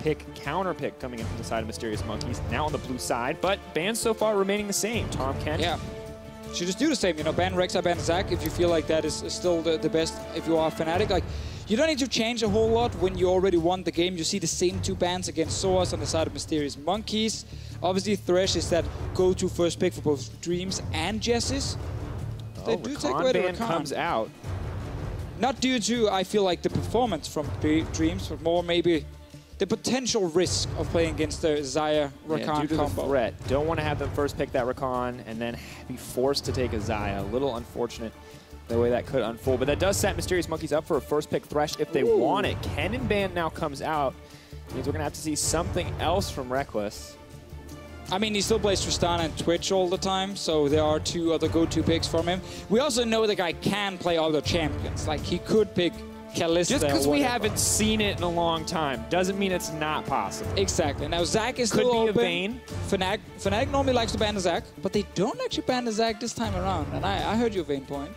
pick, counter pick coming in from the side of Mysterious Monkeys, now on the blue side, but bans so far remaining the same. Tom, Ken? Yeah. Should just do the same, you know, ban Rek'Sai, ban Zac if you feel like that is still the best if you are Fnatic. Like, you don't need to change a whole lot when you already won the game. You see the same 2 bans against sOAZ on the side of Mysterious Monkeys. Obviously, Thresh is that go-to first pick for both Dreams and Jesiz. They do take away the ban Rakan. comes out. Not due to, I feel like, the performance from Dreams, but more maybe the potential risk of playing against the Xayah Rakan due to combo. the threat. Don't want to have them first pick that Rakan and then be forced to take a Xayah. A little unfortunate the way that could unfold. But that does set Mysterious Monkeys up for a first pick Thresh if they want it. Cannon ban now comes out. Means we're going to have to see something else from Rekkles. I mean, he still plays Tristana and Twitch all the time, so there are 2 other go-to picks from him. We also know the guy can play other champions. Like, he could pick Kalista. Just because we haven't seen it in a long time doesn't mean it's not possible. Exactly. Now, Zac is still open. Could be a Vayne. Fnatic normally likes to ban the Zac, but they don't actually ban the Zac this time around. And I heard your Vayne point.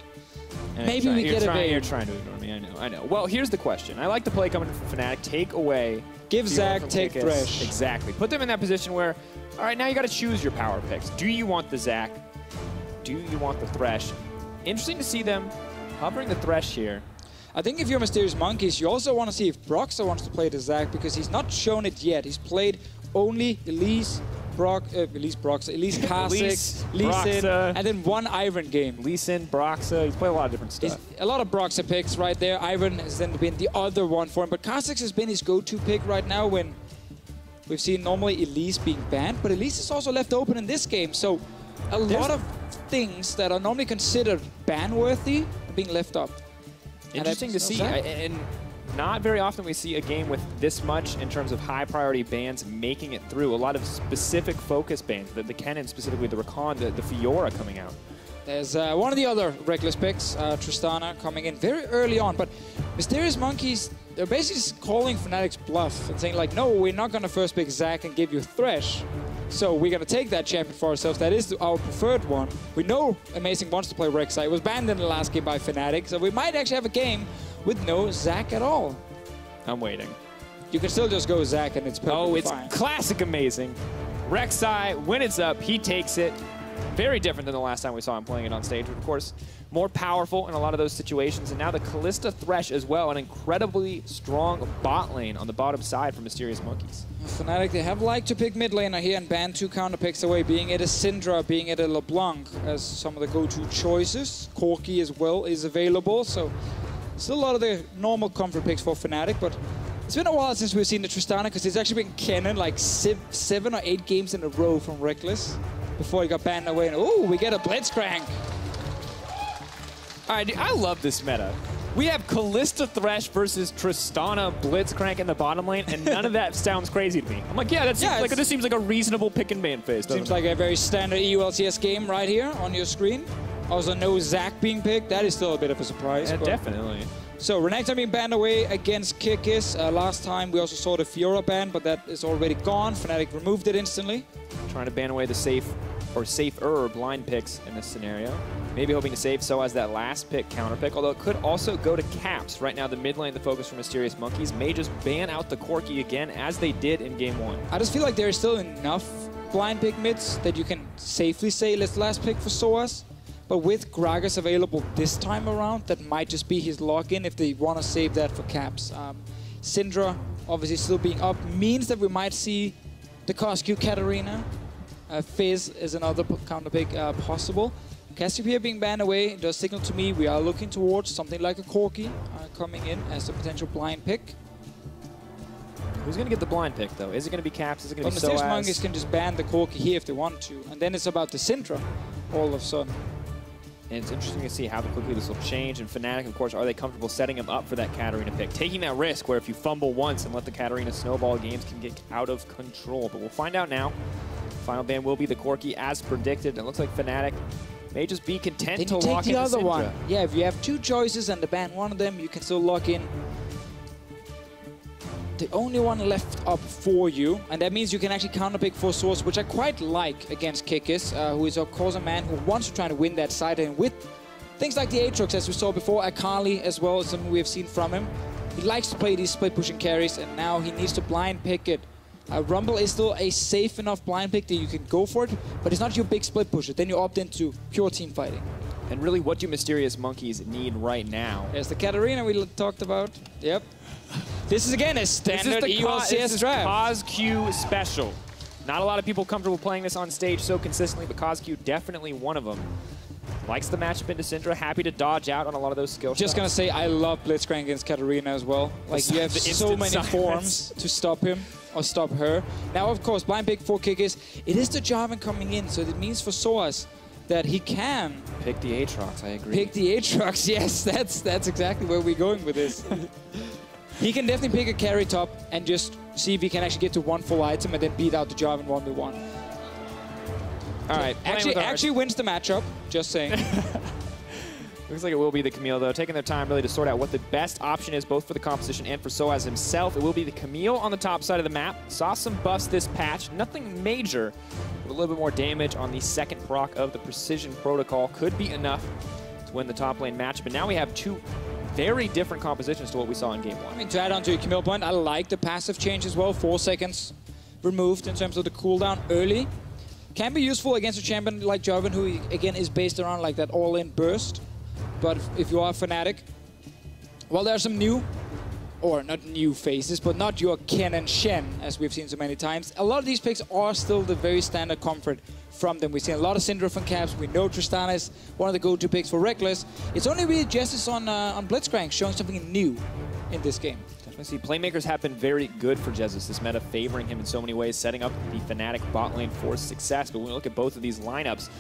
And maybe we get a Vayne. You're trying to ignore me, I know. Well, here's the question. I like the play coming from Fnatic. Take away. Give Zac, take Kikis. Thresh. Exactly. Put them in that position where, all right, now you got to choose your power picks. Do you want the Zac? Do you want the Thresh? Interesting to see them hovering the Thresh here. I think if you're Mysterious Monkeys, you also want to see if Broxah wants to play the Zac, because he's not shown it yet. He's played only Elise, Kha'Zix, Lee Sin, and then 1 Ivern game. Lee Sin, Broxah, he's played a lot of different stuff. A lot of Broxah picks right there. Ivern has then been the other one for him, but Kha'Zix has been his go-to pick right now when we've seen normally Elise being banned, but Elise is also left open in this game, so a lot of things that are normally considered ban-worthy are being left up. Interesting to see, and not very often we see a game with this much in terms of high-priority bans making it through. A lot of specific focus bans, the Kennen, specifically the Rakan, the Fiora coming out. There's one of the other Rekkles picks, Tristana, coming in very early on, but Mysterious Monkeys, they're basically just calling Fnatic's bluff and saying like, no, we're not going to first pick Zac and give you Thresh. So we're going to take that champion for ourselves. That is our preferred one. We know Amazing wants to play Rek'Sai. It was banned in the last game by Fnatic, so we might actually have a game with no Zac at all. I'm waiting. You can still just go Zac and it's perfectly fine. Oh, it's classic Amazing. Rek'Sai, when it's up, he takes it. Very different than the last time we saw him playing it on stage, but of course, more powerful in a lot of those situations. And now the Kalista Thresh as well, an incredibly strong bot lane on the bottom side for Mysterious Monkeys. Fnatic, they have liked to pick mid laner here and ban 2 counter picks away, being it a Syndra, being it a LeBlanc as some of the go-to choices. CozQ as well is available, so still a lot of the normal comfort picks for Fnatic, but it's been a while since we've seen the Tristana, because it's actually been Kennen like 7 or 8 games in a row from Rekkles before he got banned away. And ooh, we get a Blitzcrank. All right, I love this meta. We have Kalista Thresh versus Tristana Blitzcrank in the bottom lane, and none of that sounds crazy to me. I'm like, yeah, this seems like a reasonable pick and ban phase. Seems like a very standard EU LCS game right here on your screen. Also, no Zac being picked. That is still a bit of a surprise. Yeah, definitely. So, Renekton being banned away against Kikis. Last time, we also saw the Fiora ban, but that is already gone. Fnatic removed it instantly. Trying to ban away the safer blind picks in this scenario. Maybe hoping to save sOAZ that last pick, counter pick, although it could also go to Caps. Right now, the mid lane, the focus for Mysterious Monkeys, may just ban out the CozQ again, as they did in Game 1. I just feel like there is still enough blind pick mids that you can safely say, let's last pick for sOAZ. But with Gragas available this time around, that might just be his lock-in if they want to save that for Caps. Syndra, obviously still being up, means that we might see the CozQ Katarina. Fizz is another counter pick possible. Cassiopeia being banned away does signal to me we are looking towards something like a CozQ coming in as a potential blind pick. Who's going to get the blind pick, though? Is it going to be Caps? Is it going to be Mysterious sOAZ? Monkeys can just ban the CozQ here if they want to. And then it's about the Syndra all of a sudden. And it's interesting to see how quickly this will change. And Fnatic, of course, are they comfortable setting him up for that Katarina pick? Taking that risk where if you fumble once and let the Katarina snowball, games can get out of control. But we'll find out now. Final ban will be the CozQ as predicted. And it looks like Fnatic may just be content to lock in the other one. Yeah, if you have 2 choices and to ban one of them, you can still lock in the only one left up for you, and that means you can actually counterpick for sOAZ, which I quite like against Kikis, who is of course a man who wants to try to win that side, and with things like the Aatrox, as we saw before, Akali as well, is something we have seen from him. He likes to play these split-pushing carries, and now he needs to blind pick it. Rumble is still a safe enough blind pick that you can go for it, but it's not your big split pusher. Then you opt into pure team fighting. And really, what do Mysterious Monkeys need right now? There's the Katarina we talked about. Yep. This is, again, a standard EU LCS draft. CozQ special. Not a lot of people comfortable playing this on stage so consistently, but CozQ definitely one of them. Likes the matchup into Syndra, happy to dodge out on a lot of those skill shots. Just gonna say, I love Blitzcrank against Katarina as well. Like, you have so many forms to stop him or stop her. Now, of course, blind pick for Kikis. It is the Jarvan coming in, so it means for sOAZ that he can pick the Aatrox. I agree. Pick the Aatrox, yes, that's exactly where we're going with this. He can definitely pick a carry top and just see if he can actually get to one full item and then beat out the Jarvan 1v1. All right, actually wins the matchup, just saying. Looks like it will be the Camille, though, taking their time really to sort out what the best option is, both for the composition and for sOAZ himself. It will be the Camille on the top side of the map. Saw some buffs this patch, nothing major, but a little bit more damage on the second proc of the Precision Protocol. Could be enough to win the top lane match, but now we have two very different compositions to what we saw in Game 1. I mean, to add on to your Camille point, I like the passive change as well. 4 seconds removed in terms of the cooldown early. Can be useful against a champion like Jarvan, who, again, is based around like that all-in burst. But if you are Fnatic, well, there are some new, or not new faces, but not your Ken and Shen, as we've seen so many times. A lot of these picks are still the very standard comfort from them. We've seen a lot of Syndra from Caps. We know Tristana is one of the go-to picks for Rekkles. It's only really Jesiz on Blitzcrank showing something new in this game. I see playmakers have been very good for Jesiz, this meta favoring him in so many ways, setting up the Fnatic bot lane for success. But when we look at both of these lineups,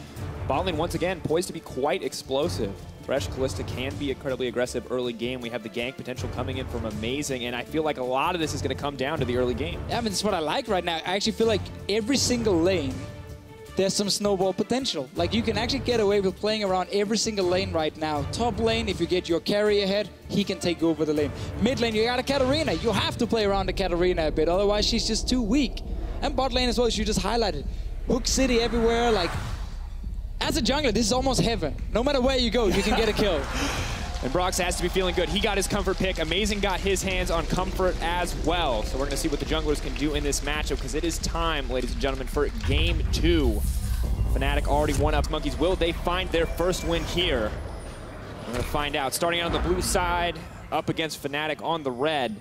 bot lane once again poised to be quite explosive. Thresh, Kalista can be incredibly aggressive early game. We have the gank potential coming in from Amazing, and I feel like a lot of this is going to come down to the early game. Yeah, I mean, that's what I like right now. I actually feel like every single lane, there's some snowball potential. Like, you can actually get away with playing around every single lane right now. Top lane, if you get your carry ahead, he can take over the lane. Mid lane, you got a Katarina. You have to play around the Katarina a bit, otherwise she's just too weak. And bot lane as well, as you just highlighted. Hook City everywhere, like, as a jungler, this is almost heaven. No matter where you go, you can get a kill. And Broxah has to be feeling good. He got his comfort pick. Amazing got his hands on comfort as well. So we're going to see what the junglers can do in this matchup, because it is time, ladies and gentlemen, for Game 2. Fnatic already won up Monkeys. Will they find their first win here? We're going to find out. Starting out on the blue side, up against Fnatic on the red.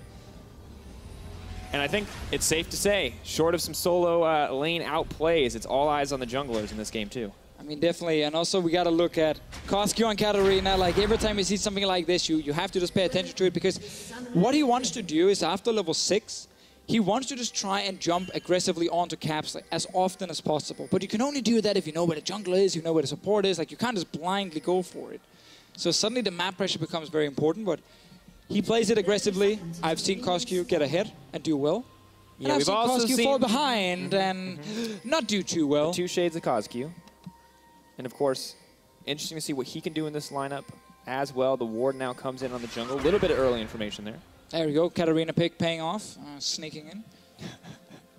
And I think it's safe to say, short of some solo lane outplays, it's all eyes on the junglers in this game too. I mean, definitely. And also, we got to look at CozQ and Katarina. Like, every time you see something like this, you have to just pay attention to it, because what he wants to do is, after level 6, he wants to just try and jump aggressively onto Caps like, as often as possible. But you can only do that if you know where the jungler is, you know where the support is. Like, you can't just blindly go for it. So suddenly the map pressure becomes very important, but he plays it aggressively. I've seen CozQ get ahead and do well. Yeah, and I've seen CozQ fall behind and not do too well. 2 shades of CozQ. And of course, interesting to see what he can do in this lineup as well. The ward now comes in on the jungle. A little bit of early information there. There we go. Katarina pick paying off, sneaking in.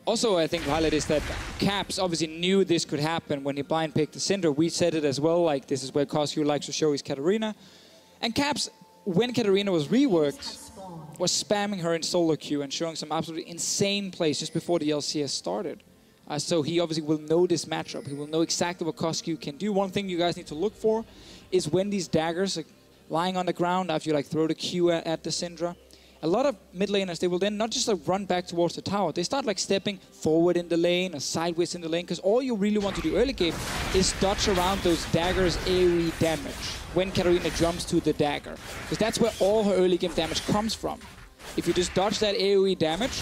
Also, I think the highlight is that Caps obviously knew this could happen when he blind picked the Syndra. We said it as well, like this is where CozQ likes to show his Katarina. And Caps, when Katarina was reworked, was spamming her in solo queue and showing some absolutely insane plays just before the LCS started. So he obviously will know this matchup. He will know exactly what CozQ can do. One thing you guys need to look for is when these daggers are lying on the ground after you like throw the Q at the Syndra. A lot of mid laners, they will then not just like run back towards the tower. They start like stepping forward in the lane or sideways in the lane, because all you really want to do early game is dodge around those daggers' AoE damage when Katarina jumps to the dagger, because that's where all her early game damage comes from. If you just dodge that AoE damage,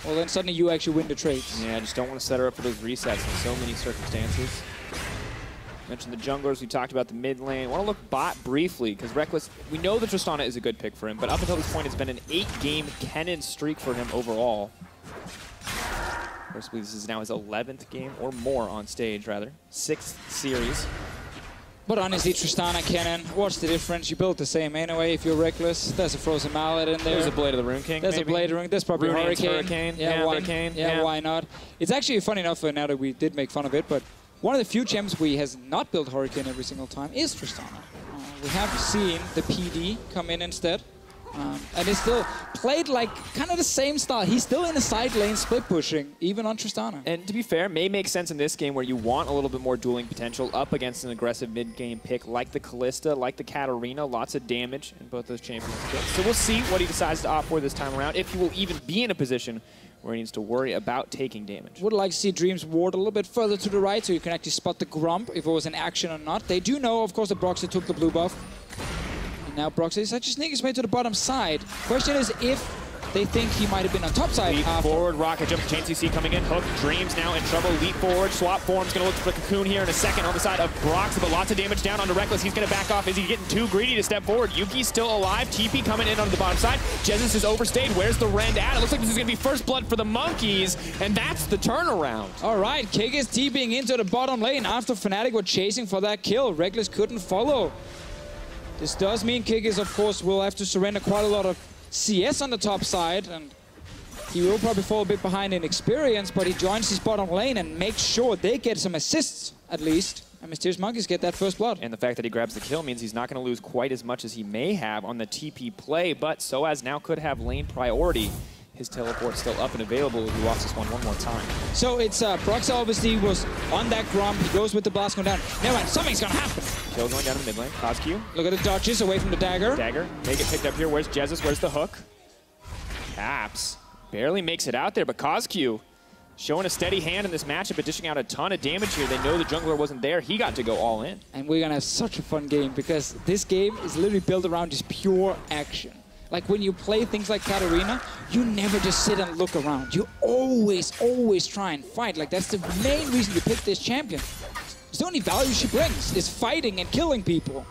well, then suddenly you actually win the trades. Yeah, I just don't want to set her up for those resets in so many circumstances. Mentioned the junglers, we talked about the mid lane. I want to look bot briefly, because Rekkles, we know that Tristana is a good pick for him, but up until this point, it's been an 8-game Kennen streak for him overall. Of course, this is now his 11th game, or more on stage, rather. 6th series. But honestly, Tristana, Kennen, what's the difference? You build the same anyway if you're Rekkles. There's a Frozen Mallet in there. There's a Blade of the Rune King, There's maybe? a Blade of the Rune. There's probably Hurricane. Yeah, Hurricane. Yeah, why not? It's actually funny enough, now that we did make fun of it, but one of the few gems we has not built Hurricane every single time is Tristana. We have seen the PD come in instead. And it's still played like kind of the same style. He's still in the side lane split pushing, even on Tristana. And to be fair, may make sense in this game where you want a little bit more dueling potential up against an aggressive mid-game pick like the Kalista, like the Katarina. Lots of damage in both those champions picks. So we'll see what he decides to opt for this time around, if he will even be in a position where he needs to worry about taking damage. Would like to see Dreams ward a little bit further to the right so you can actually spot the Grump if it was in action or not. They do know, of course, that Broxah took the blue buff. Now Broxah is actually sneaking his way to the bottom side. Question is if they think he might have been on top side. Leap forward, rocket jump, chain CC coming in. Hook, Dreams now in trouble. Leap forward, swap form's gonna look for the Cocoon here in a second on the side of Broxah, but lots of damage down onto Rekkles. He's gonna back off. Is he getting too greedy to step forward? Yuki's still alive. TP coming in onto the bottom side. Jesiz is overstayed. Where's the Rend at? It looks like this is gonna be first blood for the Monkeys, and that's the turnaround. All right, Kikis TPing into the bottom lane after Fnatic were chasing for that kill. Rekkles couldn't follow. This does mean Kikis, of course, will have to surrender quite a lot of CS on the top side, and he will probably fall a bit behind in experience, but he joins his bottom lane and makes sure they get some assists, at least. And Mysterious Monkeys get that first blood. And the fact that he grabs the kill means he's not going to lose quite as much as he may have on the TP play, but sOAZ now could have lane priority. His teleport's still up and available if he walks this one more time. So it's Broxah obviously was on that Grump. He goes with the blast going down. Never mind, something's gonna happen. Kill going down in the mid lane. CozQ. Look at the dodges away from the dagger. Dagger. May get picked up here. Where's Jesiz? Where's the hook? Caps. Barely makes it out there, but CozQ showing a steady hand in this matchup, but dishing out a ton of damage here. They know the jungler wasn't there. He got to go all in. And we're gonna have such a fun game because this game is literally built around just pure action. Like when you play things like Katarina, you never just sit and look around. You always try and fight. Like that's the main reason you pick this champion. It's the only value she brings is fighting and killing people.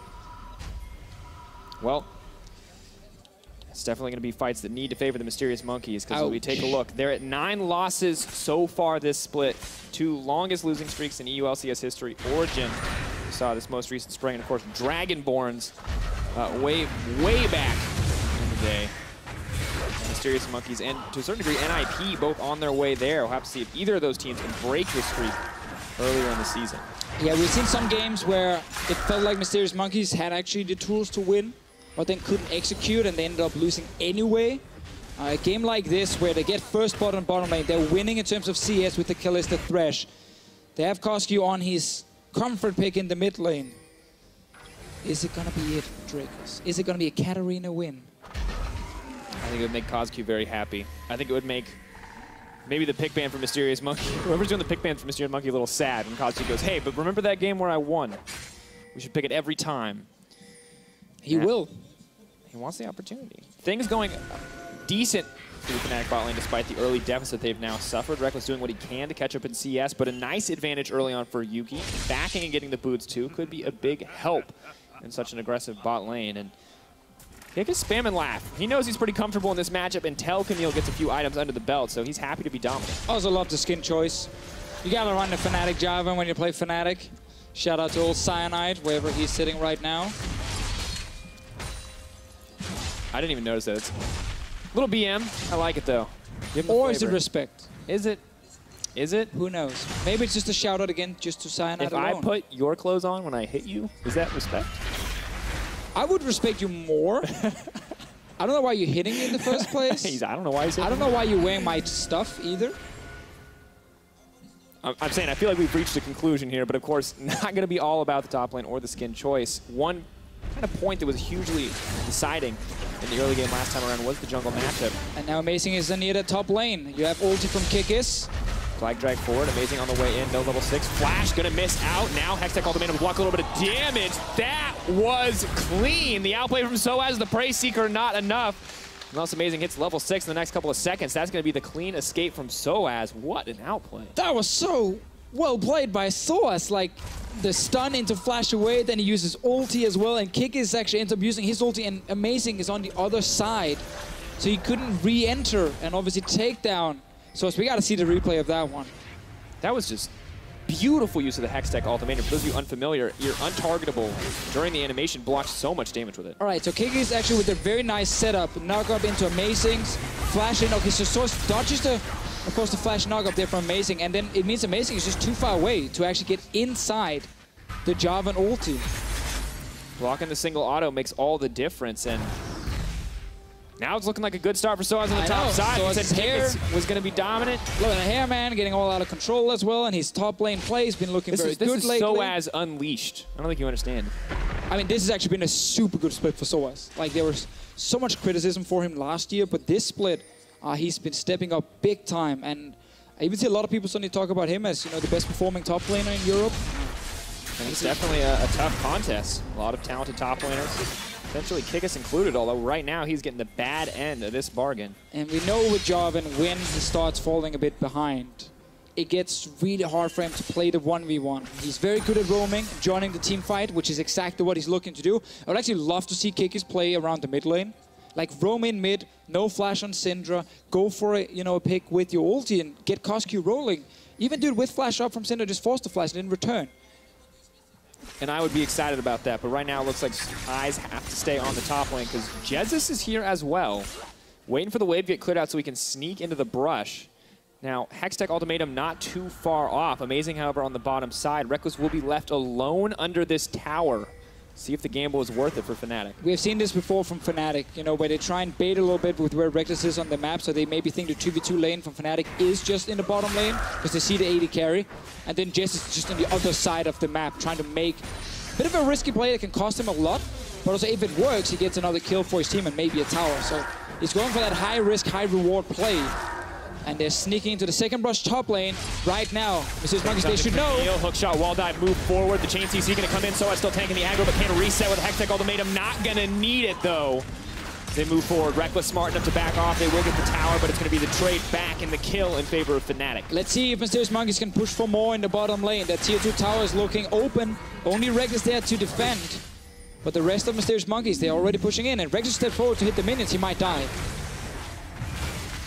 Well, it's definitely going to be fights that need to favor the Mysterious Monkeys because when we take a look, they're at 9 losses so far this split. 2 longest losing streaks in EU LCS history. Origin, we saw this most recent spring, and of course Dragonborns way back in the day. Mysterious Monkeys and to a certain degree NIP both on their way there. We'll have to see if either of those teams can break the streak earlier in the season. Yeah, we've seen some games where it felt like Mysterious Monkeys had actually the tools to win, but then couldn't execute and they ended up losing anyway. A game like this where they get first blood on bottom lane, they're winning in terms of CS with the Kalista Thresh. They have CozQ on his comfort pick in the mid lane. Is it gonna be it, Drakos? Is it gonna be a Katarina win? I think it would make CozQ very happy. I think it would make maybe the pick ban for Mysterious Monkey, whoever's doing the pick ban for Mysterious Monkey, a little sad when CozQ goes, hey, but remember that game where I won? We should pick it every time. He will. He wants the opportunity. Things going decent for the Fnatic bot lane despite the early deficit they've now suffered. Rekkles doing what he can to catch up in CS, but a nice advantage early on for Yuki. Backing and getting the boots too could be a big help in such an aggressive bot lane. And Kikis spam and laugh. He knows he's pretty comfortable in this matchup until Camille gets a few items under the belt, so he's happy to be dominant. Also love the skin choice. You gotta run the Fnatic Jarvan when you play Fnatic. Shout out to old Cyanide, wherever he's sitting right now. I didn't even notice that. It's a little BM. I like it though. Or is it respect? Is it? Is it? Who knows? Maybe it's just a shout out again, just to Cyanide if alone. I put your clothes on when I hit you, is that respect? I would respect you more. I don't know why you're hitting me in the first place. I don't know why he's hitting I don't know why you're wearing my stuff either. I'm saying I feel like we've reached a conclusion here, but of course not going to be all about the top lane or the skin choice. One kind of point that was hugely deciding in the early game last time around was the jungle matchup. And now Amazing is near the top lane. You have ulti from Kikis. Flag drag forward, Amazing on the way in, no level 6. Flash gonna miss out. Now Hextech ultimate will block a little bit of damage. That was clean. The outplay from sOAZ, the Prey Seeker, not enough. Unless Amazing hits level 6 in the next couple of seconds, that's gonna be the clean escape from sOAZ. What an outplay. That was so well played by sOAZ. Like the stun into flash away, then he uses ulti as well, and Kikis actually ends up using his ulti, and Amazing is on the other side. So he couldn't re-enter and obviously take down. So we got to see the replay of that one. That was just beautiful use of the Hextech ultimatum. For those of you unfamiliar, you're untargetable during the animation, blocks so much damage with it. All right, so Kikis actually with a very nice setup, knock up into Amazing's, flash in. Okay, so Source dodges the, of course, the flash knock up there from Amazing, and then it means Amazing is just too far away to actually get inside the Jarvan ulti. Blocking the single auto makes all the difference, and Now it's looking like a good start for sOAZ on the top side. He said Kikis was going to be dominant. Look at the hair, man, getting all out of control as well, and his top lane play has been looking very good lately. This is sOAZ unleashed. I don't think you understand. I mean, this has actually been a super good split for sOAZ. Like, there was so much criticism for him last year, but this split, he's been stepping up big time. And I even see a lot of people suddenly talk about him as, you know, the best performing top laner in Europe. And it's definitely a tough contest. A lot of talented top laners. Essentially Kikis included, although right now he's getting the bad end of this bargain. And we know with Jarvan, when he starts falling a bit behind, it gets really hard for him to play the 1v1. He's very good at roaming, joining the team fight, which is exactly what he's looking to do. I would actually love to see Kikis play around the mid lane. Like, roam in mid, no flash on Syndra, go for a, you know, a pick with your ulti and get CozQ rolling. Even do it with flash up from Syndra, just force the flash and then return. And I would be excited about that, but right now it looks like eyes have to stay on the top lane because Jesiz is here as well, waiting for the wave to get cleared out so he can sneak into the brush. Now, Hextech Ultimatum not too far off. Amazing, however, on the bottom side. Rekkles will be left alone under this tower. See if the gamble is worth it for Fnatic. We have seen this before from Fnatic, you know, where they try and bait a little bit with where Rekkles is on the map, so they maybe think the 2v2 lane from Fnatic is just in the bottom lane, because they see the AD carry, and then Jesiz is just on the other side of the map, trying to make a bit of a risky play that can cost him a lot, but also if it works, he gets another kill for his team and maybe a tower. So he's going for that high-risk, high-reward play. And they're sneaking into the second brush top lane right now. Mr. Monkeys, they should know. Hook shot, wall dive, move forward. The chain CC going to come in. sOAZ still tanking the aggro, but can't reset with a Hextech Ultimatum. Not going to need it, though. They move forward. Rekkles smart enough to back off. They will get the tower, but it's going to be the trade back and the kill in favor of Fnatic. Let's see if Mysterious Monkeys can push for more in the bottom lane. That tier 2 tower is looking open. Only Rekkles there to defend. But the rest of Mysterious Monkeys, they're already pushing in. And Rekkles steps forward to hit the minions. He might die.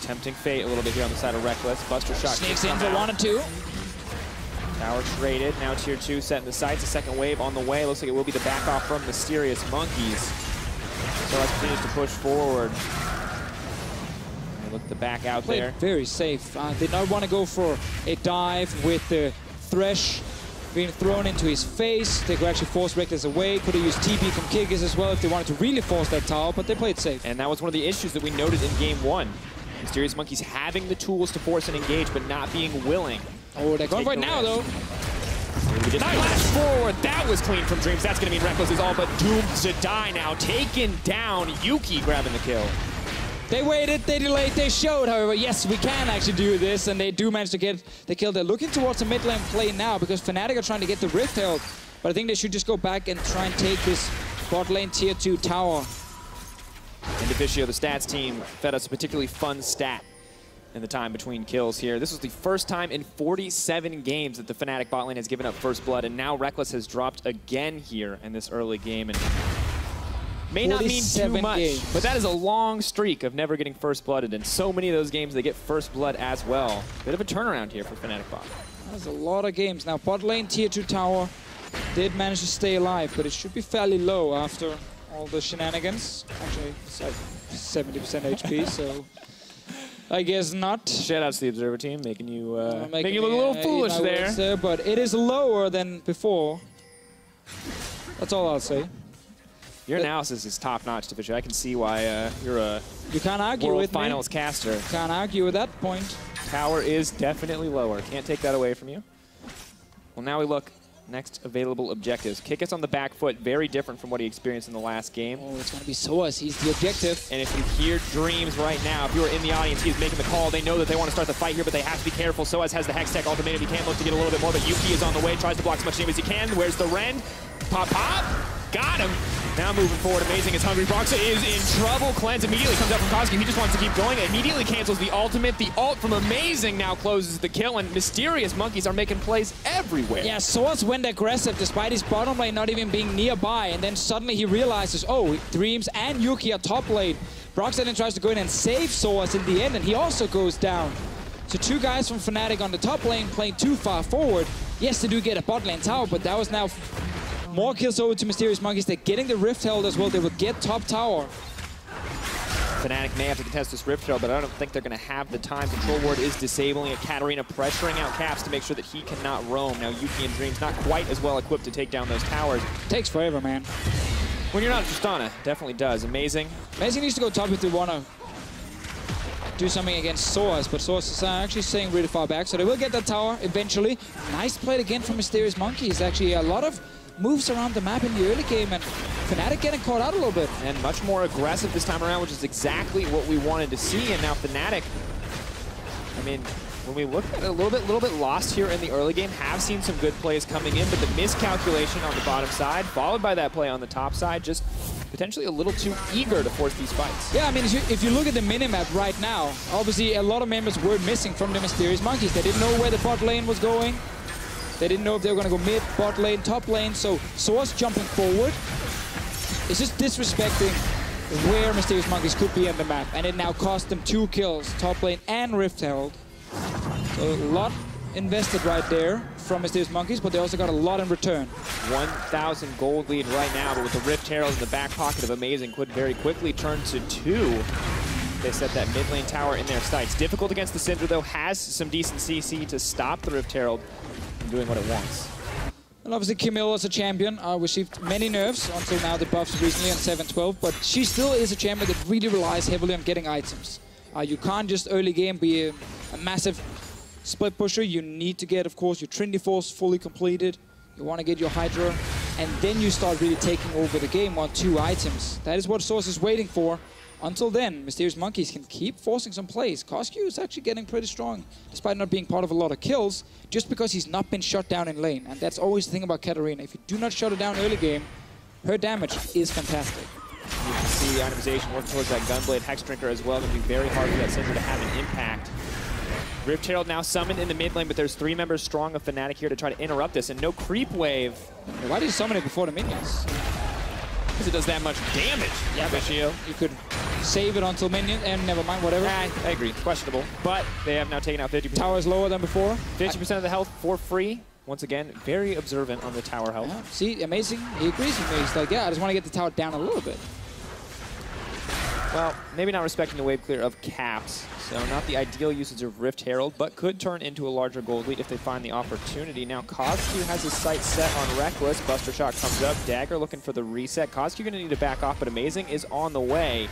Tempting fate a little bit here on the side of Rekkles. Buster shot. Sneaks in for 1 and 2. Tower traded. Now tier 2 setting the sights. A second wave on the way. Looks like it will be the back off from Mysterious Monkeys. sOAZ continues to push forward. They look to back out there. Very safe. Did not want to go for a dive with the Thresh being thrown into his face. They could actually force Rekkles away. Could have used TP from Kikis as well if they wanted to really force that tower, but they played safe. And that was one of the issues that we noted in game 1. Mysterious Monkeys having the tools to force and engage, but not being willing. Oh, they're going for it now, though. Flash forward. That was clean from Dreams. That's going to mean Rekkles is all but doomed to die now. Taken down. Yuki grabbing the kill. They waited, they delayed, they showed, however, yes, we can actually do this, and they do manage to get the kill. They're looking towards the mid lane play now, because Fnatic are trying to get the Rift held, but I think they should just go back and try and take this bot lane tier 2 tower. And Deficio, the stats team, fed us a particularly fun stat in the time between kills here. This was the first time in 47 games that the Fnatic bot lane has given up first blood, and now Rekkles has dropped again here in this early game. And may not mean too much, but that is a long streak of never getting first blooded, and so many of those games they get first blood as well. Bit of a turnaround here for Fnatic bot. That's a lot of games. Now bot lane tier 2 tower did manage to stay alive, but it should be fairly low after all the shenanigans. Actually, it's like 70% HP, so I guess not. Shout out to the Observer team, making you look a little foolish there. But it is lower than before. That's all I'll say. Your analysis is top-notch, Deficio. I can see why you're a you can't argue World with Finals me. caster. Can't argue with that point. Tower is definitely lower. Can't take that away from you. Well, now we look. Next available objectives. Kikis on the back foot, very different from what he experienced in the last game. Oh, it's going to be sOAZ. He's the objective. And if you hear Dreams right now, if you are in the audience, he's making the call. They know that they want to start the fight here, but they have to be careful. sOAZ has the Hextech Ultimatum. He can look to get a little bit more, but Yuki is on the way, tries to block as much damage as he can. Where's the Rend? Pop, pop. Got him. Now moving forward, Amazing is hungry. Broxah is in trouble. Cleanse immediately comes out from CozQ. He just wants to keep going. Immediately cancels the ultimate. The ult from Amazing now closes the kill, and Mysterious Monkeys are making plays everywhere. Yeah, sOAZ went aggressive despite his bottom lane not even being nearby, and then suddenly he realizes, oh, Dreams and Yuki are top lane. Broxah then tries to go in and save sOAZ in the end, and he also goes down. So 2 guys from Fnatic on the top lane playing too far forward. Yes, they do get a bot lane tower, but that was now more kills over to Mysterious Monkeys. They're getting the Rift held as well. They will get top tower. Fnatic may have to contest this Rift held, but I don't think they're going to have the time. Control Ward is disabling it. Katarina pressuring out Caps to make sure that he cannot roam. Now Yuki and Dreams not quite as well equipped to take down those towers. Takes forever, man. When you're not Tristana, definitely does. Amazing. Amazing needs to go top if they want to do something against sOAZ, but sOAZ is actually staying really far back, so they will get that tower eventually. Nice play again from Mysterious Monkeys. Actually, a lot of moves around the map in the early game, and Fnatic getting caught out a little bit. And much more aggressive this time around, which is exactly what we wanted to see. And now Fnatic, I mean, when we look at it, a little bit lost here in the early game, have seen some good plays coming in, but the miscalculation on the bottom side, followed by that play on the top side, just potentially a little too eager to force these fights. Yeah, I mean, if you look at the minimap right now, obviously a lot of members were missing from the Mysterious Monkeys. They didn't know where the bot lane was going. They didn't know if they were going to go mid, bot lane, top lane, so sOAZ jumping forward. It's just disrespecting where Mysterious Monkeys could be on the map, and it now cost them 2 kills, top lane and Rift Herald. So a lot invested right there from Mysterious Monkeys, but they also got a lot in return. 1,000 gold lead right now, but with the Rift Herald in the back pocket of Amazing, could very quickly turn to 2. They set that mid lane tower in their sights. Difficult against the Syndra, though, has some decent CC to stop the Rift Herald from doing what it wants. And obviously Camille as a champion received many nerfs until now, the buffs recently on 7-12, but she still is a champion that really relies heavily on getting items. You can't just early game be a massive split pusher. You need to get, of course, your Trinity Force fully completed. You want to get your Hydra, and then you start really taking over the game on 2 items. That is what sOAZ is waiting for. Until then, Mysterious Monkeys can keep forcing some plays. CozQ is actually getting pretty strong, despite not being part of a lot of kills, just because he's not been shut down in lane. And that's always the thing about Katarina. If you do not shut her down early game, her damage is fantastic. You can see the itemization working towards that Gunblade Hex Drinker as well. Going to be very hard for that Syndra to have an impact. Rift Herald now summoned in the mid lane, but there's 3 members strong of Fnatic here to try to interrupt this, and no creep wave. Why did you summon it before the minions? Because it does that much damage. Yeah, Deficio. You could save it until minion, and never mind, whatever. I agree, questionable. But they have now taken out 50%. Tower is lower than before. 50% of the health for free. Once again, very observant on the tower health. Yeah, see, Amazing, he agrees with me. He's like, yeah, I just want to get the tower down a little bit. Well, maybe not respecting the wave clear of Caps, so not the ideal usage of Rift Herald, but could turn into a larger gold lead if they find the opportunity. Now, CozQ has his sights set on Rekkles. Buster Shot comes up. Dagger looking for the reset. CozQ going to need to back off, but Amazing is on the way.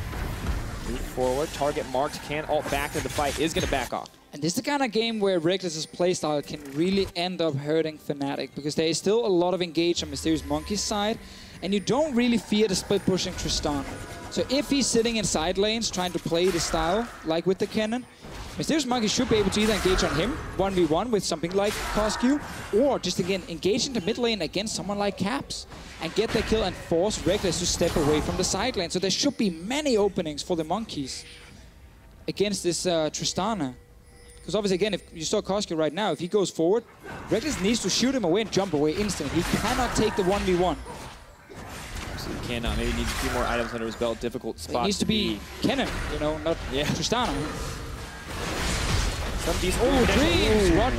Move forward. Target marked. Can ult back to the fight. Is going to back off. And this is the kind of game where Rekkles' playstyle can really end up hurting Fnatic, because there is still a lot of engage on Mysterious Monkey's side, and you don't really fear the split pushing Tristana. So if he's sitting in side lanes trying to play the style, like with the cannon, Mysterious Monkey should be able to either engage on him 1v1 with something like CozQ, or just again engage into mid lane against someone like Caps and get the kill and force Rekkles to step away from the side lane. So there should be many openings for the Monkeys against this Tristana. Because obviously, again, if you saw CozQ right now, if he goes forward, Rekkles needs to shoot him away and jump away instantly. He cannot take the 1v1. Absolutely cannot. Maybe he needs a few more items under his belt. Difficult spot. It needs to be cannon, you know, not Tristana. Some decent. Oh, dreams! What?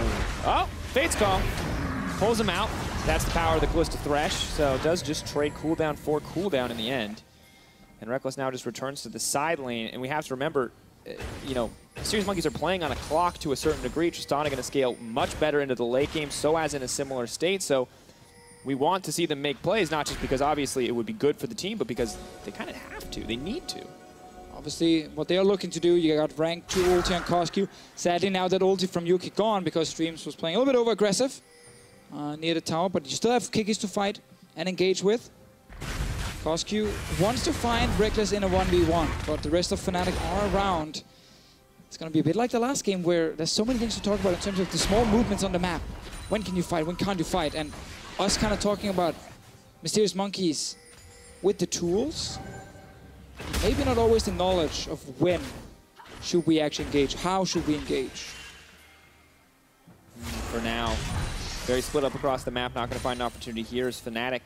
Oh, Fate's Call. Pulls him out. That's the power of the Kalista Thresh. So it does just trade cooldown for cooldown in the end. And Rekkles now just returns to the side lane. And we have to remember, you know, Mysterious Monkeys are playing on a clock to a certain degree. Tristana going to scale much better into the late game. sOAZ in a similar state. So we want to see them make plays, not just because obviously it would be good for the team, but because they kind of have to. They need to. Obviously, what they are looking to do, you got rank 2 ulti on CozQ. Sadly, now that ulti from Yuki gone because Streams was playing a little bit over-aggressive near the tower, but you still have Kikis to fight and engage with. CozQ wants to find Rekkles in a 1v1, but the rest of Fnatic are around. It's going to be a bit like the last game where there's so many things to talk about in terms of the small movements on the map. When can you fight? When can't you fight? And us kind of talking about Mysterious Monkeys with the tools, maybe not always the knowledge of when should we actually engage, how should we engage. For now, very split up across the map, not going to find an opportunity here as Fnatic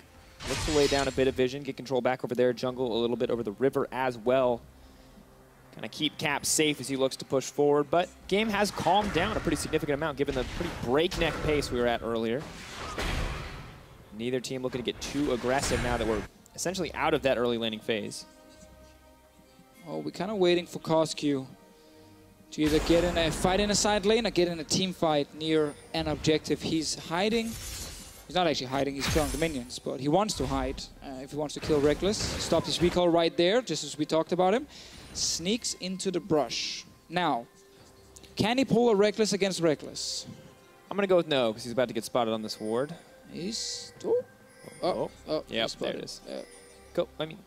looks to lay down a bit of vision, get control back over their jungle, a little bit over the river as well. Kind of keep Cap safe as he looks to push forward, but game has calmed down a pretty significant amount given the pretty breakneck pace we were at earlier. Neither team looking to get too aggressive now that we're essentially out of that early laning phase. Well, we're kind of waiting for CozQ to either get in a fight in a side lane or get in a team fight near an objective. He's hiding He's not actually hiding, he's killing the minions, but he wants to hide if he wants to kill Rekkles. Stopped his recall right there, just as we talked about him. Sneaks into the brush. Now, can he pull a Rekkles against Rekkles? I'm going to go with no, because he's about to get spotted on this ward. He's... Yep, there it is. Go, I mean,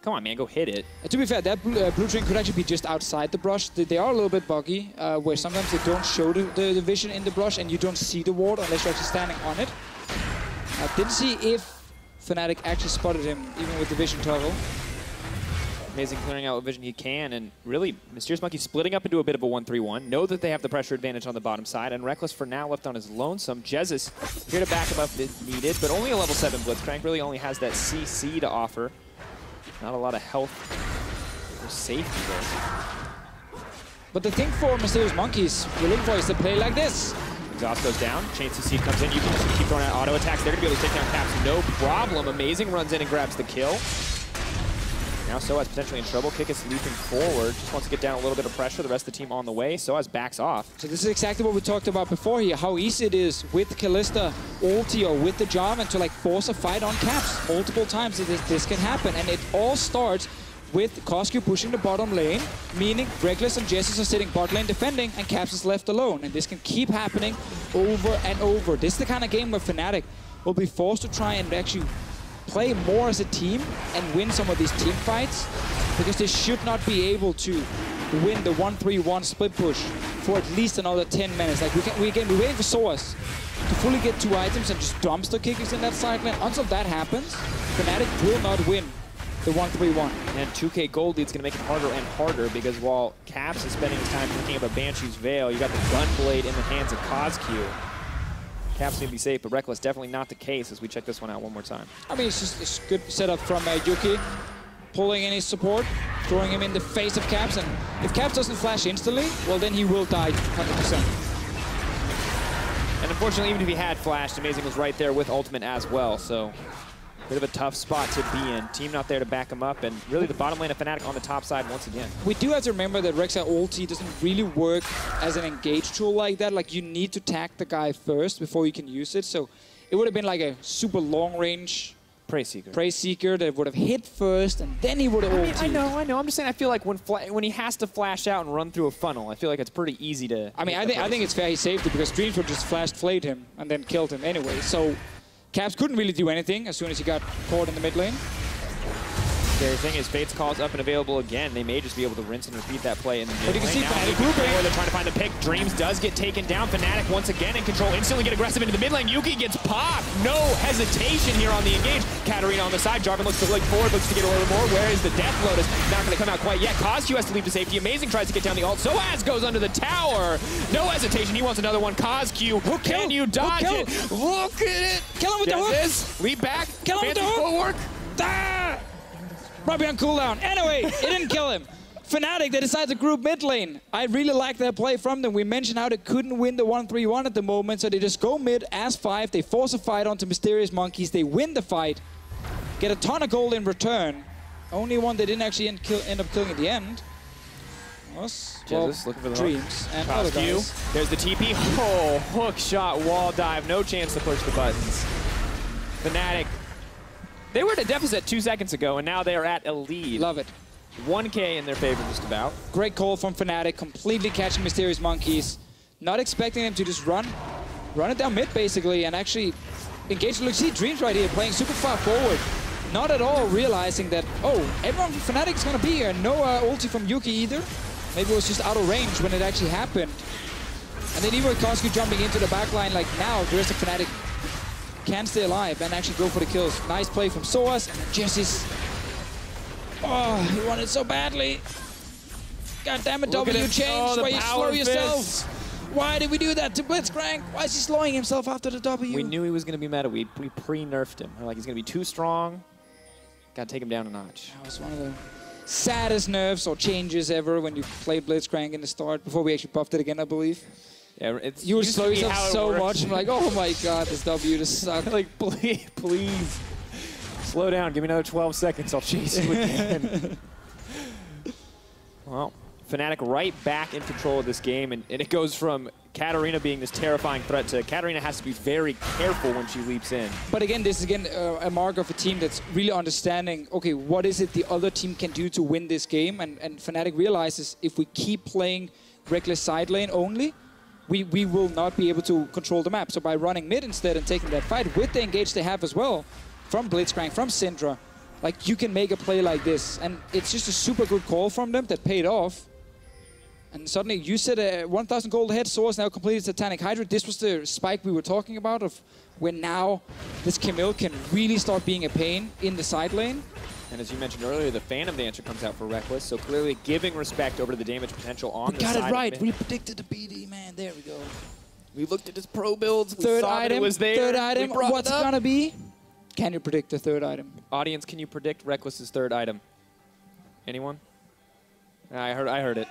come on, man, go hit it. To be fair, that blue train could actually be just outside the brush. They are a little bit buggy, where sometimes they don't show the vision in the brush and you don't see the ward unless you're actually standing on it. Didn't see if Fnatic actually spotted him, even with the vision toggle. Amazing clearing out what vision he can, and really, Mysterious Monkey splitting up into a bit of a 1-3-1. Know that they have the pressure advantage on the bottom side, and Rekkles for now left on his lonesome. Jesiz here to back him up if needed, but only a level 7 Blitzcrank. Really only has that CC to offer. Not a lot of health or safety there. But the thing for Mysterious Monkeys, we're looking for is to play like this. Exhaust goes down, Chain CC comes in, you can just keep throwing out auto attacks. They're going to be able to take down Caps, no problem. Amazing runs in and grabs the kill. Now sOAZ potentially in trouble. Kikis leaping forward, just wants to get down a little bit of pressure. The rest of the team on the way. sOAZ backs off. So this is exactly what we talked about before here, how easy it is with Kalista, ulti, or with the Jarvan to like force a fight on Caps multiple times. This can happen, and it all starts with CozQ pushing the bottom lane, meaning Rekkles and Jesiz are sitting bot lane defending, and Caps is left alone. And this can keep happening over and over. This is the kind of game where Fnatic will be forced to try and actually play more as a team and win some of these team fights, because they should not be able to win the 1-3-1 split push for at least another 10 minutes. Like we can be waiting for sOAZ to fully get 2 items and just dumpster Kikis in that side lane. Until that happens, Fnatic will not win the 1-3-1. And 2K Gold lead's going to make it harder and harder, because while Caps is spending his time thinking of a Banshee's Veil, you got the Gunblade in the hands of CozQ. Caps need to be safe, but Rekkles definitely not the case as we check this one out one more time. I mean, it's good setup from Yuki, pulling in his support, throwing him in the face of Caps, and if Caps doesn't flash instantly, well then he will die 100%. And unfortunately, even if he had flashed, Amazing was right there with ultimate as well, so bit of a tough spot to be in. Team not there to back him up, and really the bottom lane of Fnatic on the top side once again. We do have to remember that Rek'Sai ulti doesn't really work as an engage tool like that. Like, you need to tag the guy first before you can use it. So it would have been like a super long range Prey Seeker. Prey Seeker that would have hit first, and then he would have ultied. I know. I'm just saying, I feel like when he has to flash out and run through a funnel, I feel like it's pretty easy to... I mean, I think it's fair he saved it, because Dreams would just flashed flayed him and then killed him anyway. So Caps couldn't really do anything as soon as he got caught in the mid lane. Scary thing is Fate's Call is up and available again. They may just be able to rinse and repeat that play in the mid lane. But you can see Fnatic grouping where they're trying to find the pick. Dreams does get taken down. Fnatic once again in control. Instantly get aggressive into the mid lane. Yuki gets popped. No hesitation here on the engage. Katarina on the side. Jarvan looks to look forward, looks to get a little more. Where is the Death Lotus? Not going to come out quite yet. CozQ has to leave to safety. Amazing tries to get down the ult. sOAZ goes under the tower. No hesitation. He wants another one. CozQ, can you dodge it? Look at it. Kill him with the hook. Leap back. Kill him with the hook. Footwork. Ah! Probably on cooldown. Anyway, it didn't kill him. Fnatic, they decided to group mid lane. I really like that play from them. We mentioned how they couldn't win the 1-3-1 at the moment, so they just go mid as 5. They force a fight onto Mysterious Monkeys. They win the fight, get a ton of gold in return. Only one they didn't actually end up killing at the end was, well, Jesiz looking for the Dreams and other guys. There's the TP. Oh, hook shot, wall dive. No chance to push the buttons. Fnatic. They were at a deficit 2 seconds ago, and now they are at a lead. Love it. 1K in their favor just about. Great call from Fnatic, completely catching Mysterious Monkeys. Not expecting them to just run it down mid, basically, and actually engage. Look, see Dreams right here, playing super far forward. Not at all realizing that, oh, everyone from Fnatic is going to be here. No ulti from Yuki either. Maybe it was just out of range when it actually happened. And then even with CozQ jumping into the backline, like now, the rest of Fnatic can stay alive and actually go for the kills. Nice play from sOAZ, and then Jesiz. Oh, he wanted so badly. God damn it, W change where you slow yourself. Why did we do that to Blitzcrank? Why is he slowing himself after the W? We knew he was going to be meta. We pre-nerfed him. We're like, he's going to be too strong. Got to take him down a notch. That was one of the saddest nerfs or changes ever when you played Blitzcrank in the start, before we actually buffed it again, I believe. Yeah, you would slow yourself so much. I'm like, oh my god, this W just sucked. Like, please, slow down. Give me another 12 seconds. I'll chase you again. Well, Fnatic right back in control of this game, and it goes from Katarina being this terrifying threat to Katarina has to be very careful when she leaps in. But again, this is again a mark of a team that's really understanding, okay, what is it the other team can do to win this game? And Fnatic realizes if we keep playing Rekkles side lane only, we will not be able to control the map. So by running mid instead and taking that fight with the engage they have as well, from Blitzcrank, from Syndra, like you can make a play like this. And it's just a super good call from them that paid off. And suddenly you said 1,000 gold ahead, sOAZ now completed Satanic Hydra. This was the spike we were talking about of when now this Camille can really start being a pain in the side lane. And as you mentioned earlier, the Phantom Dancer comes out for Rekkles, so clearly giving respect over to the damage potential on the side. We got it right. We predicted the BD, man. There we go. We looked at his pro builds. Third item. It was there. Third item. What's it gonna be? Can you predict the third item? Audience, can you predict Rekkles' third item? Anyone? I heard it.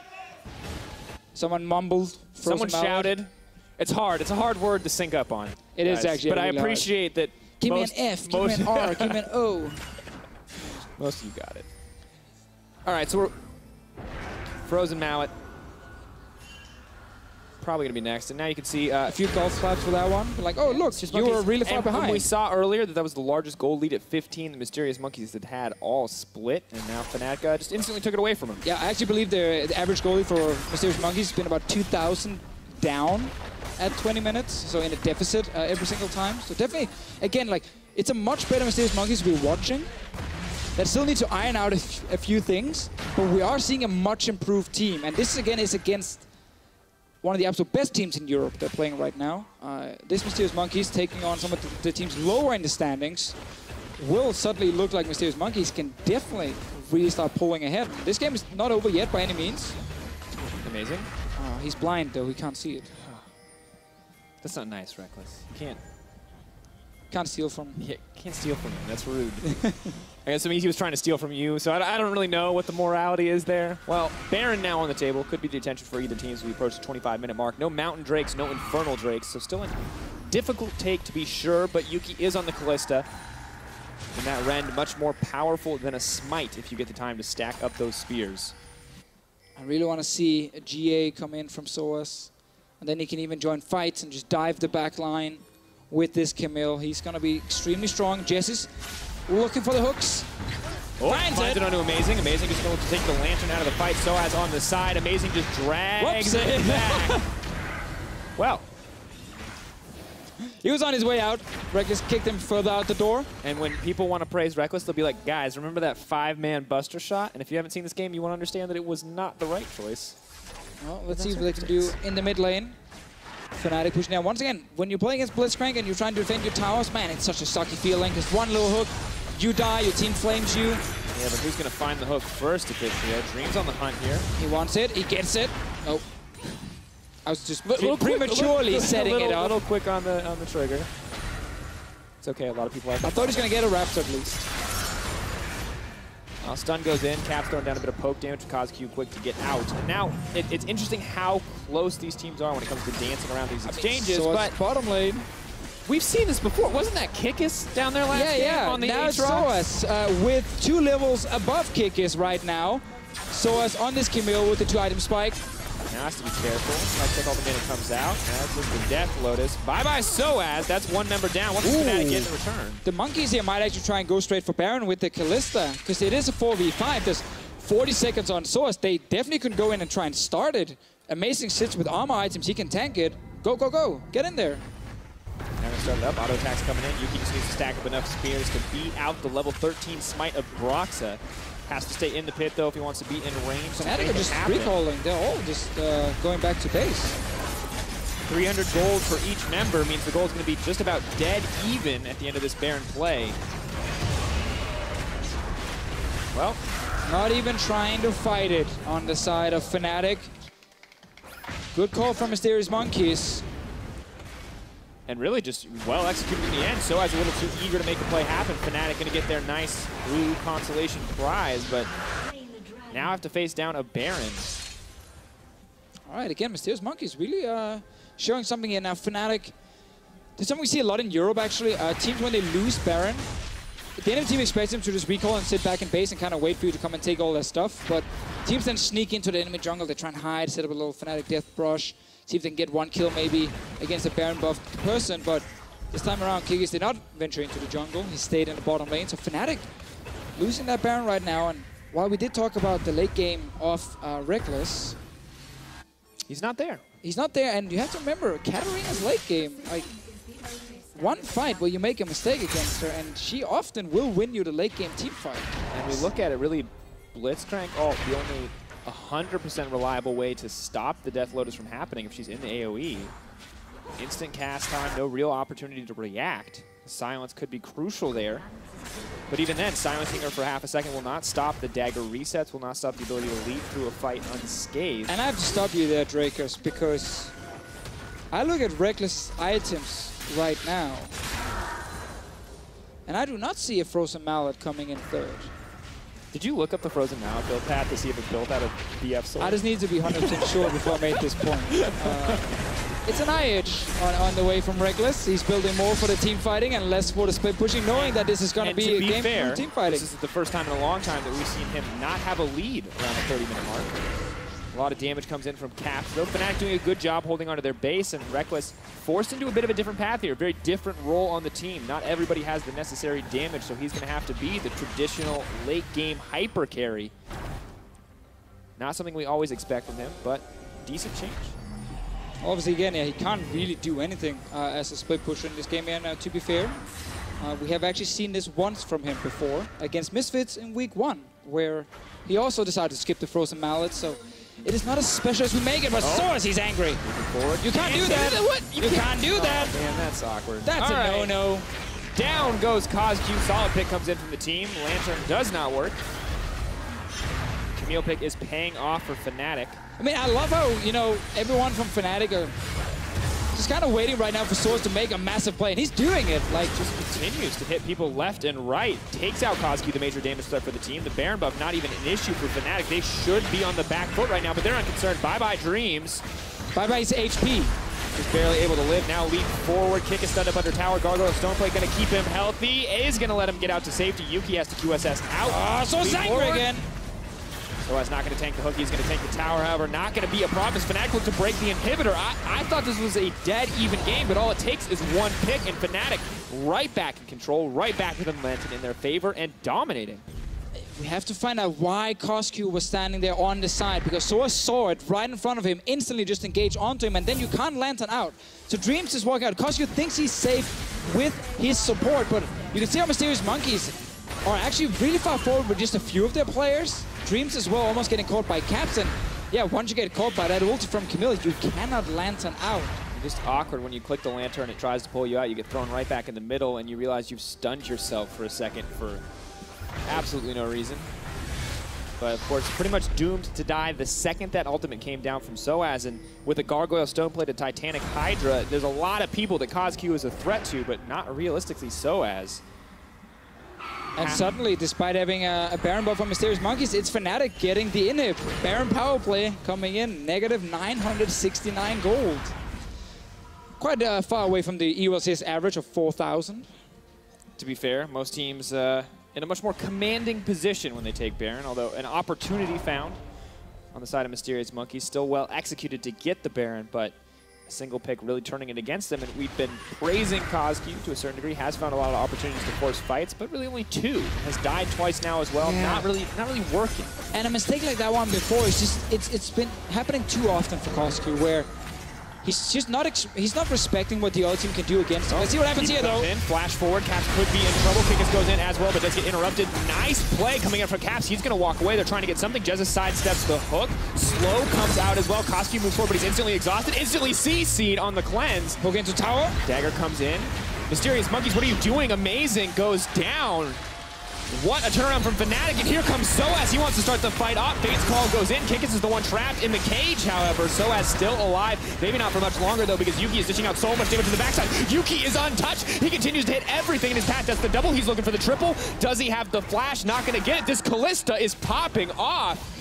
Someone mumbled. Someone shouted. It's hard. It's a hard word to sync up on. It is actually. But I appreciate that. Give me an F. Give me an R. Give me an O. Most of you got it. All right, so we're Frozen Mallet. Probably going to be next. And now you can see a few golf claps for that one. Like, oh, look, you were really far behind. We saw earlier that was the largest gold lead at 15. The Mysterious Monkeys had all split, and now Fnatic just instantly took it away from him. Yeah, I actually believe the average goal lead for Mysterious Monkeys has been about 2,000 down at 20 minutes, so in a deficit every single time. So definitely, again, like, it's a much better Mysterious Monkeys we're watching. That still need to iron out a few things, but we are seeing a much improved team. And this, again, is against one of the absolute best teams in Europe they're playing right now. This Mysterious Monkeys taking on some of the teams lower in the standings will suddenly look like Mysterious Monkeys can definitely really start pulling ahead. This game is not over yet by any means. Amazing. He's blind though, he can't see it. That's not nice, Rekkles. You can't steal from him. Yeah, can't steal from him. That's rude. I guess it means he was trying to steal from you, so I don't really know what the morality is there. Well, Baron now on the table. Could be the attention for either team as we approach the 25-minute mark. No Mountain Drakes, no Infernal Drakes, so still a difficult take to be sure, but Yuki is on the Kalista. And that Rend much more powerful than a Smite if you get the time to stack up those spears. I really want to see a GA come in from sOAZ, and then he can even join fights and just dive the back line with this Camille. He's going to be extremely strong. Jesiz looking for the hooks. Oh, finds it onto Amazing. Amazing just going to take the Lantern out of the fight. sOAZ on the side. Amazing just drags it back. Well. He was on his way out. Rekkles kicked him further out the door. And when people want to praise Rekkles, they'll be like, guys, remember that 5-man Buster shot? And if you haven't seen this game, you want to understand that it was not the right choice. Well, let's see what they can do in the mid lane. Fnatic pushing down. Once again, when you play against Blitzcrank and you're trying to defend your towers, man, it's such a sucky feeling. Just one little hook, you die, your team flames you. Yeah, but who's going to find the hook first, Deficio? Dream's on the hunt here. He wants it. He gets it. Oh. I was just prematurely setting it up. A little quick on the trigger. It's okay. A lot of people have. I thought he was going to get a Raptor at least. Stun goes in. Cap's throwing down a bit of poke damage. CozQ quick to get out. And now it's interesting how close these teams are when it comes to dancing around these exchanges. But bottom lane. We've seen this before. Wasn't that Kikis down there last game on the now sOAZ with 2 levels above Kikis right now. sOAZ on this Camille with the 2-item spike. Now has to be careful. Might take all the minute comes out. That's just the Death Lotus. Bye-bye sOAZ. That's 1 member down. What does Fnatic get in return? The Monkeys here might actually try and go straight for Baron with the Kalista, because it is a 4v5. There's 40 seconds on sOAZ. They definitely could go in and try and start it. Amazing sits with armor items. He can tank it. Go, go, go. Get in there. Now gonna start it up. Auto attacks coming in. Yuki just needs to stack up enough spears to beat out the level 13 smite of Broxah. Has to stay in the pit, though, if he wants to be in range. Fnatic are just recalling. They're all just going back to base. 300 gold for each member means the gold's going to be just about dead even at the end of this Baron play. Well, not even trying to fight it on the side of Fnatic. Good call from Mysterious Monkeys. And really just well executed in the end. sOAZ a little too eager to make the play happen. Fnatic going to get their nice blue consolation prize, but now have to face down a Baron. All right, again, Mysterious Monkeys really showing something here. Now Fnatic, there's something we see a lot in Europe actually. Teams when they lose Baron, The enemy team expects him to just recall and sit back in base and kind of wait for you to come and take all their stuff. But teams then sneak into the enemy jungle. They try and hide, set up a little Fnatic death brush, see if they can get one kill maybe against a Baron buff person. But this time around, Kikis did not venture into the jungle. He stayed in the bottom lane. So Fnatic losing that Baron right now. And while we did talk about the late game of Rekkles, he's not there. He's not there, and you have to remember, Katarina's late game, like, one fight where you make a mistake against her, and she often will win you the late game team fight. And we look at it, really, Blitzcrank, the only 100% reliable way to stop the Death Lotus from happening if she's in the AoE. Instant cast time, no real opportunity to react. Silence could be crucial there. But even then, silencing her for half a second will not stop the dagger resets, will not stop the ability to lead through a fight unscathed. And I have to stop you there, Drakos, because I look at Rekkles items right now, and I do not see a Frozen Mallet coming in third. Did you look up the Frozen Mallet build path to see if it's built out of BF Sword? I just need to be 100% sure before I make this point. It's an IH on the way from Rekkles. He's building more for the team fighting and less for the split pushing, knowing that this is going to be a game for team fighting. This is the first time in a long time that we've seen him not have a lead around the 30-minute mark. A lot of damage comes in from Caps, though. Fnatic doing a good job holding onto their base, and Rekkles forced into a bit of a different path here. Very different role on the team. Not everybody has the necessary damage, so he's going to have to be the traditional late-game hyper carry. Not something we always expect from him, but decent change. Obviously, again, yeah, he can't really do anything as a split pusher in this game. And to be fair, we have actually seen this once from him before against Misfits in week 1, where he also decided to skip the Frozen Mallet. So it is not as special as we make it, but sOAZ, he's angry. You can't do that. What? You can't do that. Man, that's awkward. That's a no-no. Down goes CozQ. Solid pick comes in from the team. Lantern does not work. Camille pick is paying off for Fnatic. I mean, I love how, you know, everyone from Fnatic are just kind of waiting right now for sOAZ to make a massive play, and he's doing it. Like, just continues to hit people left and right. Takes out CozQ, the major damage threat for the team. The Baron buff, not even an issue for Fnatic. They should be on the back foot right now, but they're unconcerned. Bye-bye Dreams. Bye-bye his HP. He's barely able to live. Now leap forward. Kikis stunned up under tower. Gargoyle Stoneplate going to keep him healthy. Is going to let him get out to safety. Yuki has to QSS out. Oh, sOAZ angry again. sOAZ not going to tank the hook. He's going to tank the tower, however. Not going to be a problem. Fnatic look to break the inhibitor. I thought this was a dead even game, but all it takes is one pick, and Fnatic right back in control, right back with the momentum in their favor and dominating. We have to find out why CozQ was standing there on the side, because sOAZ saw it right in front of him, instantly just engage onto him, and then you can't Lantern out. So Dreams is walking out. CozQ thinks he's safe with his support, but you can see how Mysterious Monkeys are actually really far forward with just a few of their players. Dreams as well, almost getting caught by Caps, and yeah, once you get caught by that ulti from Camille, you cannot Lantern out. Just awkward when you click the Lantern, it tries to pull you out, you get thrown right back in the middle, and you realize you've stunned yourself for a second for absolutely no reason. But of course, pretty much doomed to die the second that ultimate came down from sOAZ, and with a Gargoyle Stoneplated Titanic Hydra, there's a lot of people that CozQ is a threat to, but not realistically sOAZ. And suddenly, despite having a Baron buff on Mysterious Monkeys, it's Fnatic getting the inhib. Baron power play coming in, negative 969 gold. Quite far away from the EU LCS average of 4,000. To be fair, most teams in a much more commanding position when they take Baron, although an opportunity found on the side of Mysterious Monkeys, still well executed to get the Baron, but a single pick really turning it against them, and we've been praising CozQ to a certain degree, has found a lot of opportunities to force fights, but really only 2. Has died twice now as well, not really working. And a mistake like that one before is just, it's been happening too often for CozQ, where he's just not respecting what the other team can do against him. Let's see what happens here, though. Flash forward, Caps could be in trouble. Kikis goes in as well, but does get interrupted. Nice play coming in from Caps. He's going to walk away. They're trying to get something. Jesiz sidesteps the hook. Slow comes out as well. CozQ moves forward, but he's instantly exhausted. Instantly CC'd on the cleanse. Hook into tower. Dagger comes in. Mysterious Monkeys, what are you doing? Amazing. Goes down. What a turnaround from Fnatic, and here comes sOAZ. He wants to start the fight off. Fate's Call goes in. Kikis is the one trapped in the cage, however. sOAZ still alive. Maybe not for much longer, though, because Yuki is dishing out so much damage to the backside. Yuki is untouched. He continues to hit everything in his path. That's the double. He's looking for the triple. Does he have the flash? Not going to get it. This Kalista is popping off.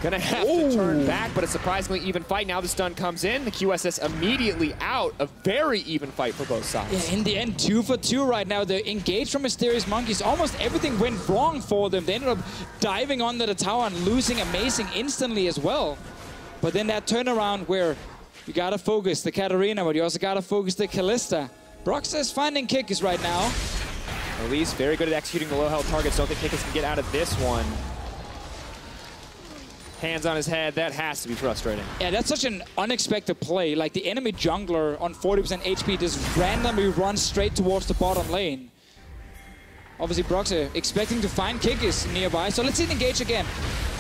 Gonna have to turn back, but a surprisingly even fight. Now the stun comes in. The QSS immediately out. A very even fight for both sides. Yeah, in the end, 2 for 2 right now. The engage from Mysterious Monkeys, almost everything went wrong for them. They ended up diving under the tower and losing Amazing instantly as well. But then that turnaround where you gotta focus the Katarina, but you also gotta focus the Kalista. Broxah is finding Kikis right now. Elise very good at executing the low health targets. Don't think Kikis can get out of this one. Hands on his head, that has to be frustrating. Yeah, that's such an unexpected play. Like the enemy jungler on 40% HP just randomly runs straight towards the bottom lane. Obviously Broxah expecting to find Kikis nearby. So let's see it engage again.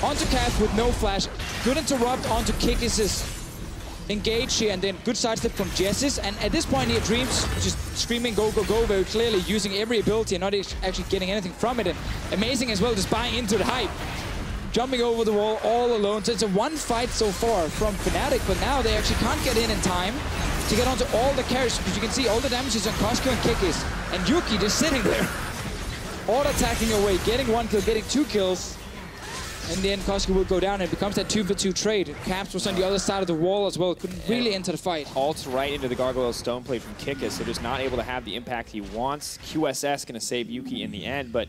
Onto Cass with no flash. Good interrupt onto Kikis' engage here, and then good sidestep from Jesiz. And at this point here, Dreams just screaming go, go, go, very clearly using every ability and not actually getting anything from it. And Amazing as well, just buying into the hype. Jumping over the wall all alone. So it's a one fight so far from Fnatic, but now they actually can't get in time to get onto all the carries, because you can see all the damages on CozQ and Kikis. And Yuki just sitting there, auto-attacking away, getting 1 kill, getting 2 kills. In the end, CozQ will go down and it becomes that 2 for 2 trade. Caps was on the other side of the wall as well, couldn't really enter the fight. Ults right into the Gargoyle Stone Plate from Kikis, so just not able to have the impact he wants. QSS gonna save Yuki in the end, but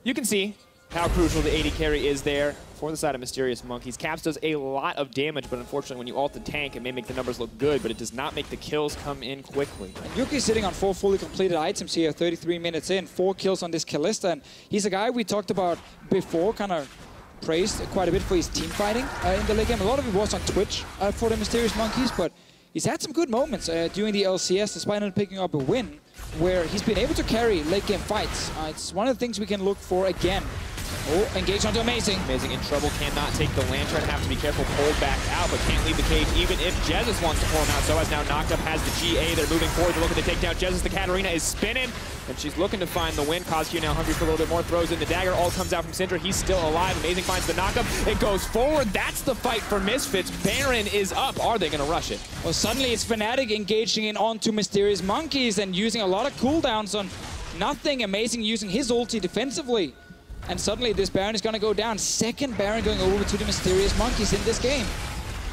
you can see how crucial the AD carry is there for the side of Mysterious Monkeys. Caps does a lot of damage, but unfortunately when you ult the tank, it may make the numbers look good, but it does not make the kills come in quickly. And Yuki's sitting on 4 fully completed items here, 33 minutes in, 4 kills on this Kalista, and he's a guy we talked about before, kind of praised quite a bit for his team fighting in the late game. A lot of it was on Twitch for the Mysterious Monkeys, but he's had some good moments during the LCS, despite not picking up a win, where he's been able to carry late game fights. It's one of the things we can look for again. Oh, engage onto Amazing. Amazing in trouble, cannot take the Lantern, have to be careful, pulled back out, but can't leave the cage even if Jesiz wants to pull him out. sOAZ now knocked up, has the GA, they're moving forward to look at the takedown. Jesiz, the Katarina is spinning, and she's looking to find the win. CozQ now hungry for a little bit more, throws in the dagger, all comes out from Syndra, he's still alive. Amazing finds the knockup, it goes forward, that's the fight for Misfits. Baron is up, are they gonna rush it? Well, suddenly it's Fnatic engaging in onto Mysterious Monkeys and using a lot of cooldowns on nothing. Amazing using his ulti defensively. And suddenly this Baron is going to go down. Second Baron going over to the Mysterious Monkeys in this game.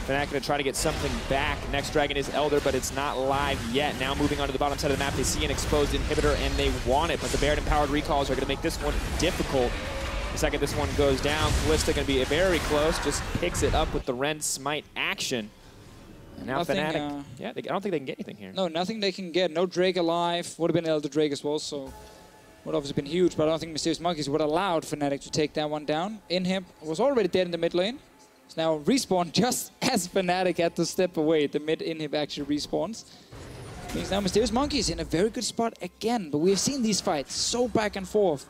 Fnatic going to try to get something back. Next dragon is Elder, but it's not live yet. Now moving on to the bottom side of the map, they see an exposed inhibitor and they want it, but the Baron-empowered recalls are going to make this one difficult. The second this one goes down, Kalista going to be very close, just picks it up with the Ren Smite action. And now nothing, Fnatic, yeah, I don't think they can get anything here. No, nothing they can get. No Drake alive. Would have been Elder Drake as well, so would obviously been huge, but I don't think Mysterious Monkeys would have allowed Fnatic to take that one down. Inhib was already dead in the mid lane. It's now respawned just as Fnatic had to step away. The mid Inhib actually respawns. Means now Mysterious Monkeys in a very good spot again, but we've seen these fights so back and forth.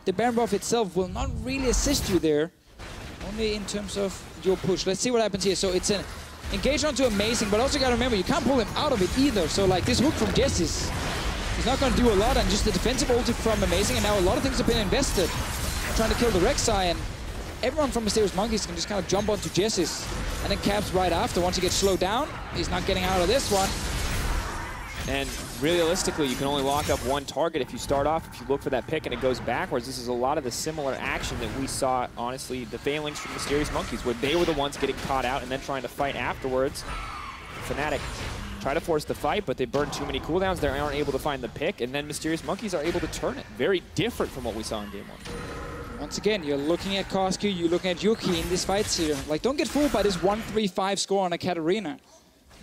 The Baron buff itself will not really assist you there, only in terms of your push. Let's see what happens here. So it's an engage onto Amazing, but also gotta remember, you can't pull him out of it either. So like this hook from Jesiz, he's not going to do a lot, and just the defensive ulti from Amazing, and now a lot of things have been invested. Trying to kill the Rek'Sai, and everyone from Mysterious Monkeys can just kind of jump onto Jesiz. And then Caps right after. Once he gets slowed down, he's not getting out of this one. And realistically, you can only lock up one target if you start off, if you look for that pick and it goes backwards. This is a lot of the similar action that we saw, honestly, the failings from Mysterious Monkeys, where they were the ones getting caught out and then trying to fight afterwards. Fnatic try to force the fight, but they burn too many cooldowns. They aren't able to find the pick, and then Mysterious Monkeys are able to turn it. Very different from what we saw in game 1. Once again, you're looking at CozQ, you're looking at Yuki in these fights here. Like, don't get fooled by this 1-3-5 score on a Katarina.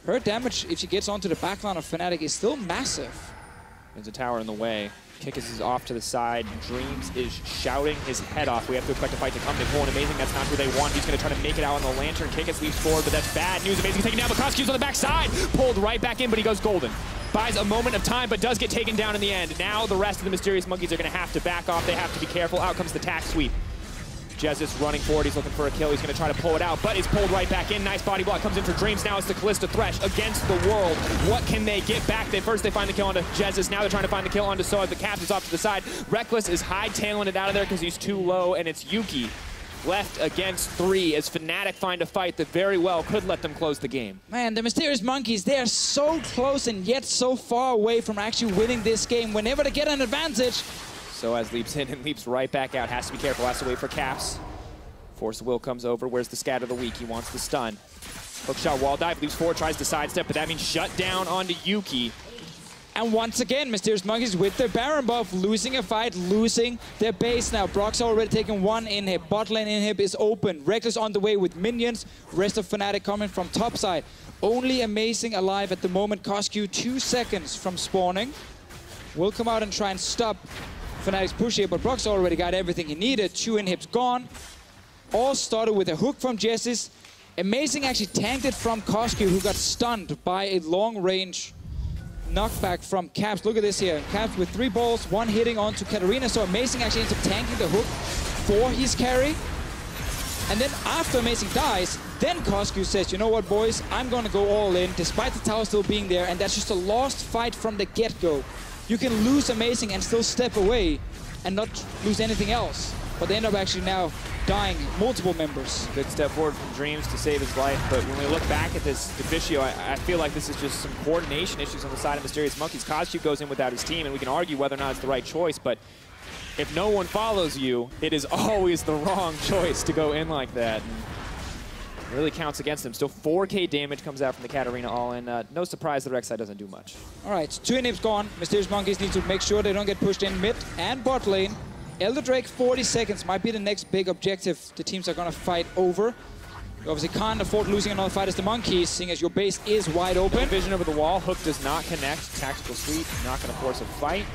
Her damage, if she gets onto the backline of Fnatic, is still massive. There's a tower in the way. Kikis is off to the side. Dreams is shouting his head off. We have to expect a fight to come. They pull an Amazing. That's not who they want. He's going to try to make it out on the Lantern. Kikis leaps forward, but that's bad news. Amazing taken down, but CozQ's on the backside. Pulled right back in, but he goes golden. Buys a moment of time, but does get taken down in the end. Now the rest of the Mysterious Monkeys are going to have to back off. They have to be careful. Out comes the tack sweep. Jesiz running forward, he's looking for a kill, he's going to try to pull it out, but it's pulled right back in. Nice body block comes in for Dreams. Now it's the Kalista Thresh against the world. What can they get back? First they find the kill onto Jesiz, now they're trying to find the kill onto sOAZ. The Caps is off to the side. Rekkles is hightailing it out of there because he's too low, and it's Yuki left against 3 as Fnatic find a fight that very well could let them close the game. Man, the Mysterious Monkeys, they are so close and yet so far away from actually winning this game. Whenever they get an advantage, sOAZ leaps in and leaps right back out. Has to be careful, has to wait for Caps. Force of Will comes over. Where's the scatter of the week? He wants the stun. Hookshot wall dive, leaves forward, tries to sidestep, but that means shut down onto Yuki. And once again, Mysterious Monkeys with their Baron buff, losing a fight, losing their base now. Broxah already taking one inhib. Bot lane inhib is open. Rekkles on the way with minions. Rest of Fnatic coming from top side. Only Amazing alive at the moment. CozQ 2 seconds from spawning. Will come out and try and stop Fnatic's push here, but Broxah already got everything he needed. 2 inhibs gone. All started with a hook from Jesiz. Amazing actually tanked it from CozQ, who got stunned by a long-range knockback from Caps. Look at this here. Caps with 3 balls, 1 hitting onto Katarina. So Amazing actually ends up tanking the hook for his carry. And then after Amazing dies, then CozQ says, you know what, boys? I'm going to go all in, despite the tower still being there. And that's just a lost fight from the get-go. You can lose Amazing and still step away and not lose anything else. But they end up actually now dying multiple members. Good step forward from Dreams to save his life, but when we look back at this Deficio, I feel like this is just some coordination issues on the side of Mysterious Monkeys. CozQ goes in without his team, and we can argue whether or not it's the right choice, but if no one follows you, it is always the wrong choice to go in like that. And it really counts against him. Still 4K damage comes out from the Katarina all-in. No surprise the Rek'Sai doesn't do much. All right, 2 inhibs gone. Mysterious Monkeys need to make sure they don't get pushed in mid and bot lane. Elder Drake, 40 seconds might be the next big objective the teams are going to fight over. You obviously can't afford losing another fight as the Monkeys, seeing as your base is wide open. Vision over the wall. Hook does not connect. Tactical sweep, not going to force a fight.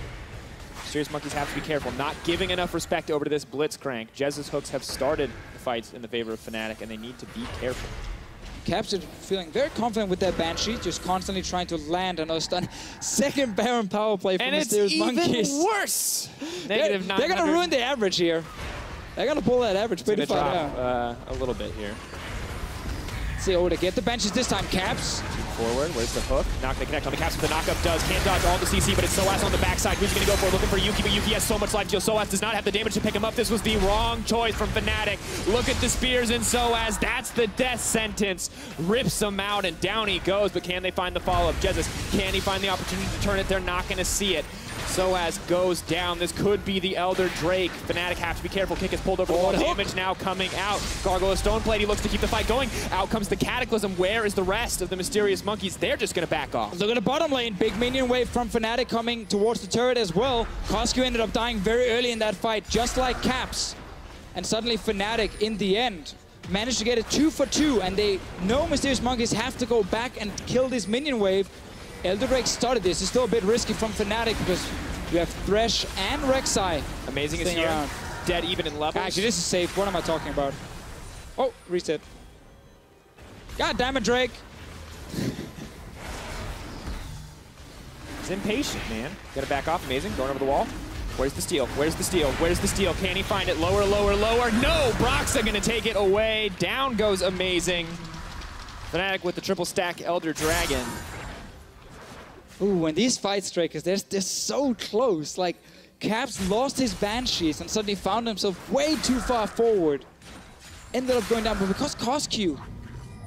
Mysterious Monkeys have to be careful, not giving enough respect over to this Blitzcrank. Jez's hooks have started the fights in the favor of Fnatic, and they need to be careful. Caps are feeling very confident with their Banshee, just constantly trying to land another stun. Second Baron power play from Mysterious Monkeys. And it's worse! They're going to ruin the average here. They're going to pull that average pretty far down. A little bit here. See, oh, they get the Banshees this time. Caps. Forward, where's the hook? Not gonna connect on the Caps, but the knockup does. Can't dodge all the CC, but it's sOAZ on the backside. Who's he gonna go for? Looking for Yuki, but Yuki has so much life steal. sOAZ does not have the damage to pick him up. This was the wrong choice from Fnatic. Look at the spears in sOAZ. That's the death sentence. Rips him out, and down he goes, but can they find the follow-up? Jesiz, can he find the opportunity to turn it? They're not gonna see it. sOAZ goes down. This could be the Elder Drake. Fnatic have to be careful. Kikis pulled over the wall. Damage now coming out. Gargoyle Stoneplate. He looks to keep the fight going. Out comes the Cataclysm. Where is the rest of the Mysterious Monkeys? They're just going to back off. Look at the bottom lane. Big minion wave from Fnatic coming towards the turret as well. CozQ ended up dying very early in that fight, just like Caps. And suddenly Fnatic, in the end, managed to get it 2 for 2. And they know Mysterious Monkeys have to go back and kill this minion wave. Elder Drake started this. It's still a bit risky from Fnatic because you have Thresh and Rek'Sai. Amazing is here. Around. Dead even in levels. Actually, this is safe. What am I talking about? Oh, reset. God damn it, Drake. He's impatient, man. Gotta back off. Amazing. Going over the wall. Where's the steal? Where's the steal? Where's the steal? Can he find it? Lower, lower, lower. No! Broxah gonna take it away. Down goes Amazing. Fnatic with the triple stack Elder Dragon. Ooh, when these fights, Drakos, they're so close. Like, Caps lost his Banshees and suddenly found himself way too far forward. Ended up going down, but because CozQ,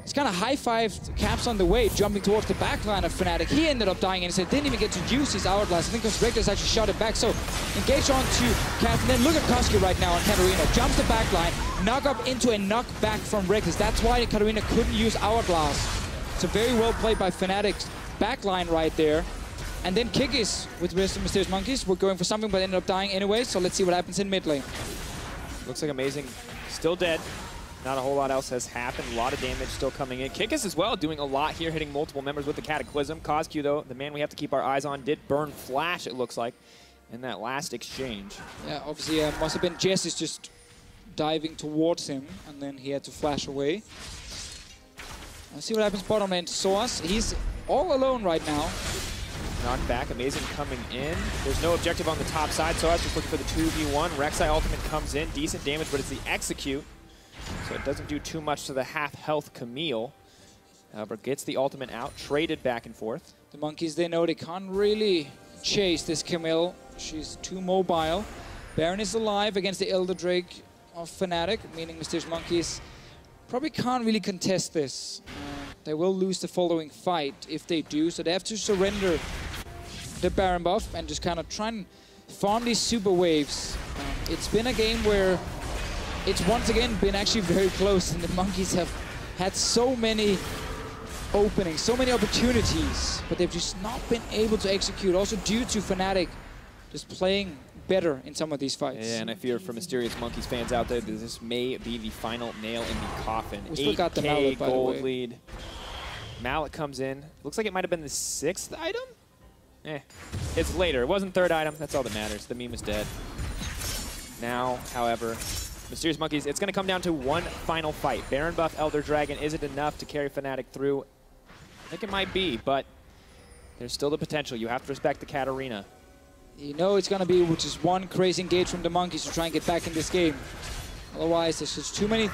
it's kind of high-fived Caps on the way, jumping towards the backline of Fnatic. He ended up dying and he didn't even get to use his Hourglass. I think because Rekkles actually shot it back. So, engage onto Caps, and then look at CozQ right now on Katarina. Jumps the backline, knock up into a knockback from Rekkles. That's why Katarina couldn't use Hourglass. So very well played by Fnatic's backline right there. And then Kikis with the rest of Mysterious Monkeys were going for something, but ended up dying anyway. So let's see what happens in mid lane. Looks like Amazing still dead. Not a whole lot else has happened. A lot of damage still coming in. Kikis as well doing a lot here, hitting multiple members with the Cataclysm. CozQ, though, the man we have to keep our eyes on, did burn Flash, it looks like, in that last exchange. Yeah, obviously must have been Jesiz just diving towards him, and then he had to flash away. Let's see what happens bottom lane. sOAZ, he's all alone right now. Knocked back, Amazing coming in. There's no objective on the top side. sOAZ just looking for the 2v1. Rek'Sai ultimate comes in, decent damage, but it's the execute. So it doesn't do too much to the half-health Camille. However, gets the ultimate out, traded back and forth. The Monkeys, they know they can't really chase this Camille. She's too mobile. Baron is alive against the Elder Drake of Fnatic, meaning Mysterious Monkeys probably can't really contest this. They will lose the following fight if they do, so they have to surrender the Baron buff and just kind of try and farm these super waves. It's been a game where it's once again been actually very close, and the Monkeys have had so many openings, so many opportunities, but they've just not been able to execute, also due to Fnatic just playing better in some of these fights. Yeah, and I fear for Mysterious Monkeys fans out there that this may be the final nail in the coffin. We still got the Mallet, by the gold way. lead. Mallet comes in. Looks like it might have been the 6th item? It's later. It wasn't 3rd item. That's all that matters. The meme is dead. Now, however, Mysterious Monkeys, it's going to come down to one final fight. Baron buff, Elder Dragon, is it enough to carry Fnatic through? I think it might be, but there's still the potential. You have to respect the Katarina. You know it's going to be just one crazy engage from the Monkeys to try and get back in this game. Otherwise, there's just too many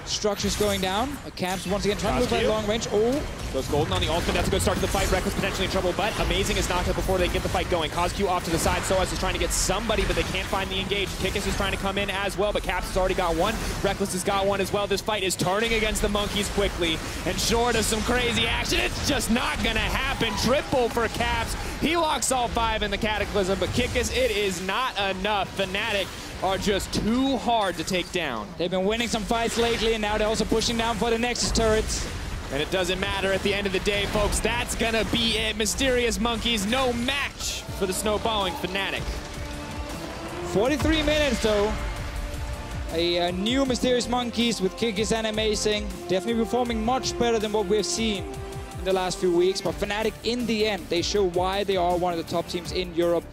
structures going down. Camps once again trying to move by long range. Oh, goes Golden on the ultimate. That's a good start to the fight. Rekkles potentially in trouble, but Amazing is knocked up before they get the fight going. CozQ off to the side. sOAZ is trying to get somebody, but they can't find the engage. Kikis is trying to come in as well, but Caps has already got one. Rekkles has got one as well. This fight is turning against the Monkeys quickly, and short of some crazy action, it's just not going to happen. Triple for Caps. He locks all 5 in the Cataclysm, but Kikis, it is not enough. Fnatic are just too hard to take down. They've been winning some fights lately, and now they're also pushing down for the Nexus turrets. And it doesn't matter at the end of the day, folks. That's gonna be it. Mysterious Monkeys, no match for the snowballing Fnatic. 43 minutes, though. A new Mysterious Monkeys with Kikis and Amazing. Definitely performing much better than what we've seen in the last few weeks. But Fnatic, in the end, they show why they are one of the top teams in Europe.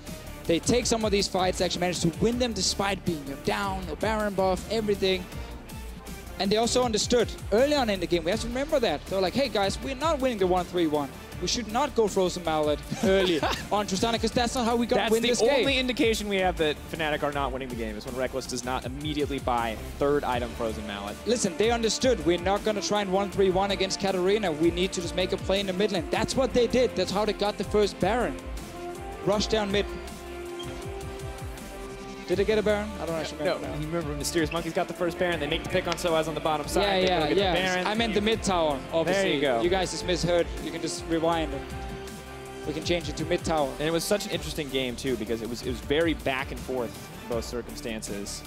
They take some of these fights, actually manage to win them despite being down, no Baron buff, everything. And they also understood early on in the game, we have to remember that. They're like, hey guys, we're not winning the 1-3-1. We should not go Frozen Mallet early on Tristana, because that's not how we got to win this game. That's the only indication we have that Fnatic are not winning the game, is when Rekkles does not immediately buy 3rd item Frozen Mallet. Listen, they understood. We're not going to try and 1-3-1 against Katarina. We need to just make a play in the mid lane. That's what they did. That's how they got the first Baron. Rush down mid. Did they get a Baron? I don't actually remember. No, you remember Mysterious Monkeys got the first Baron. They make the pick on sOAZ on the bottom side. Yeah. I meant the mid tower, obviously. There you go. You guys just misheard. You can just rewind and we can change it to mid tower. And it was such an interesting game too, because it was very back and forth in both circumstances.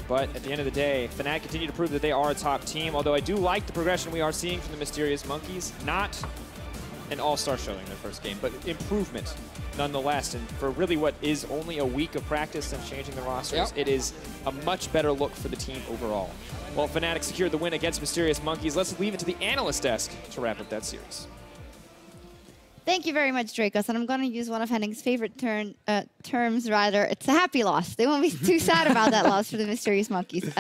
But at the end of the day, Fnatic continue to prove that they are a top team. Although I do like the progression we are seeing from the Mysterious Monkeys. Not an all-star showing their first game, but improvement nonetheless. And for really what is only a week of practice and changing the rosters, it is a much better look for the team overall. Well, Fnatic secured the win against Mysterious Monkeys. Let's leave it to the analyst desk to wrap up that series. Thank you very much, Drakos. And I'm going to use one of Henning's favorite terms, rather. It's a happy loss. They won't be too sad about that loss for the Mysterious Monkeys.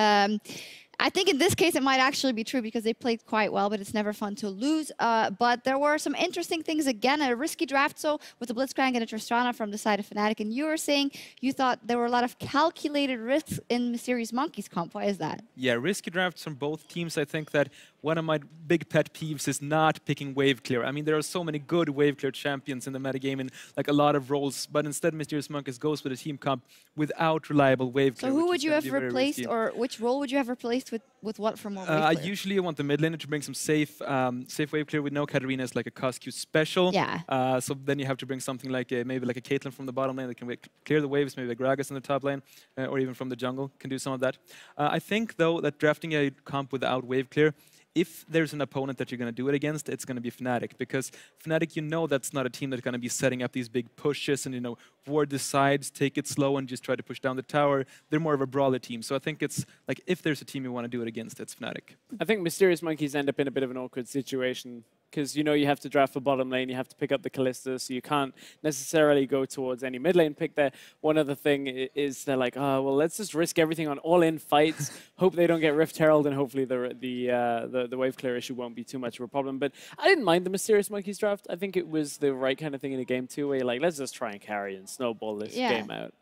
I think in this case it might actually be true because they played quite well, but it's never fun to lose. But there were some interesting things again, a risky draft so with the Blitzcrank and a Tristana from the side of Fnatic. And you were saying you thought there were a lot of calculated risks in Mysterious Monkeys comp. Why is that? Yeah, risky drafts from both teams. I think that one of my big pet peeves is not picking wave clear. I mean, there are so many good wave clear champions in the metagame in like a lot of roles, but instead Mysterious Monkeys goes with a team comp without reliable wave clear. So who would you have replaced, or which role would you have replaced with what for more wave clear? Usually I want the mid laner to bring some safe wave clear. We know Katarina is like a CozQ special. Yeah. So then you have to bring something like maybe like a Caitlyn from the bottom lane that can clear the waves, maybe a Gragas in the top lane, or even from the jungle can do some of that. I think though that drafting a comp without wave clear, if there's an opponent that you're going to do it against, it's going to be Fnatic. Because Fnatic, you know that's not a team that's going to be setting up these big pushes and, you know, ward the sides, take it slow and just try to push down the tower. They're more of a brawler team. So I think it's like, if there's a team you want to do it against, it's Fnatic. I think Mysterious Monkeys end up in a bit of an awkward situation. Because, you know, you have to draft for bottom lane, you have to pick up the Kalista, so you can't necessarily go towards any mid lane pick there. One other thing is they're like, oh, well, let's just risk everything on all-in fights, hope they don't get Rift Herald, and hopefully the wave clear issue won't be too much of a problem. But I didn't mind the Mysterious Monkeys draft. I think it was the right kind of thing in a game too, where you're like, let's just try and carry and snowball this game out.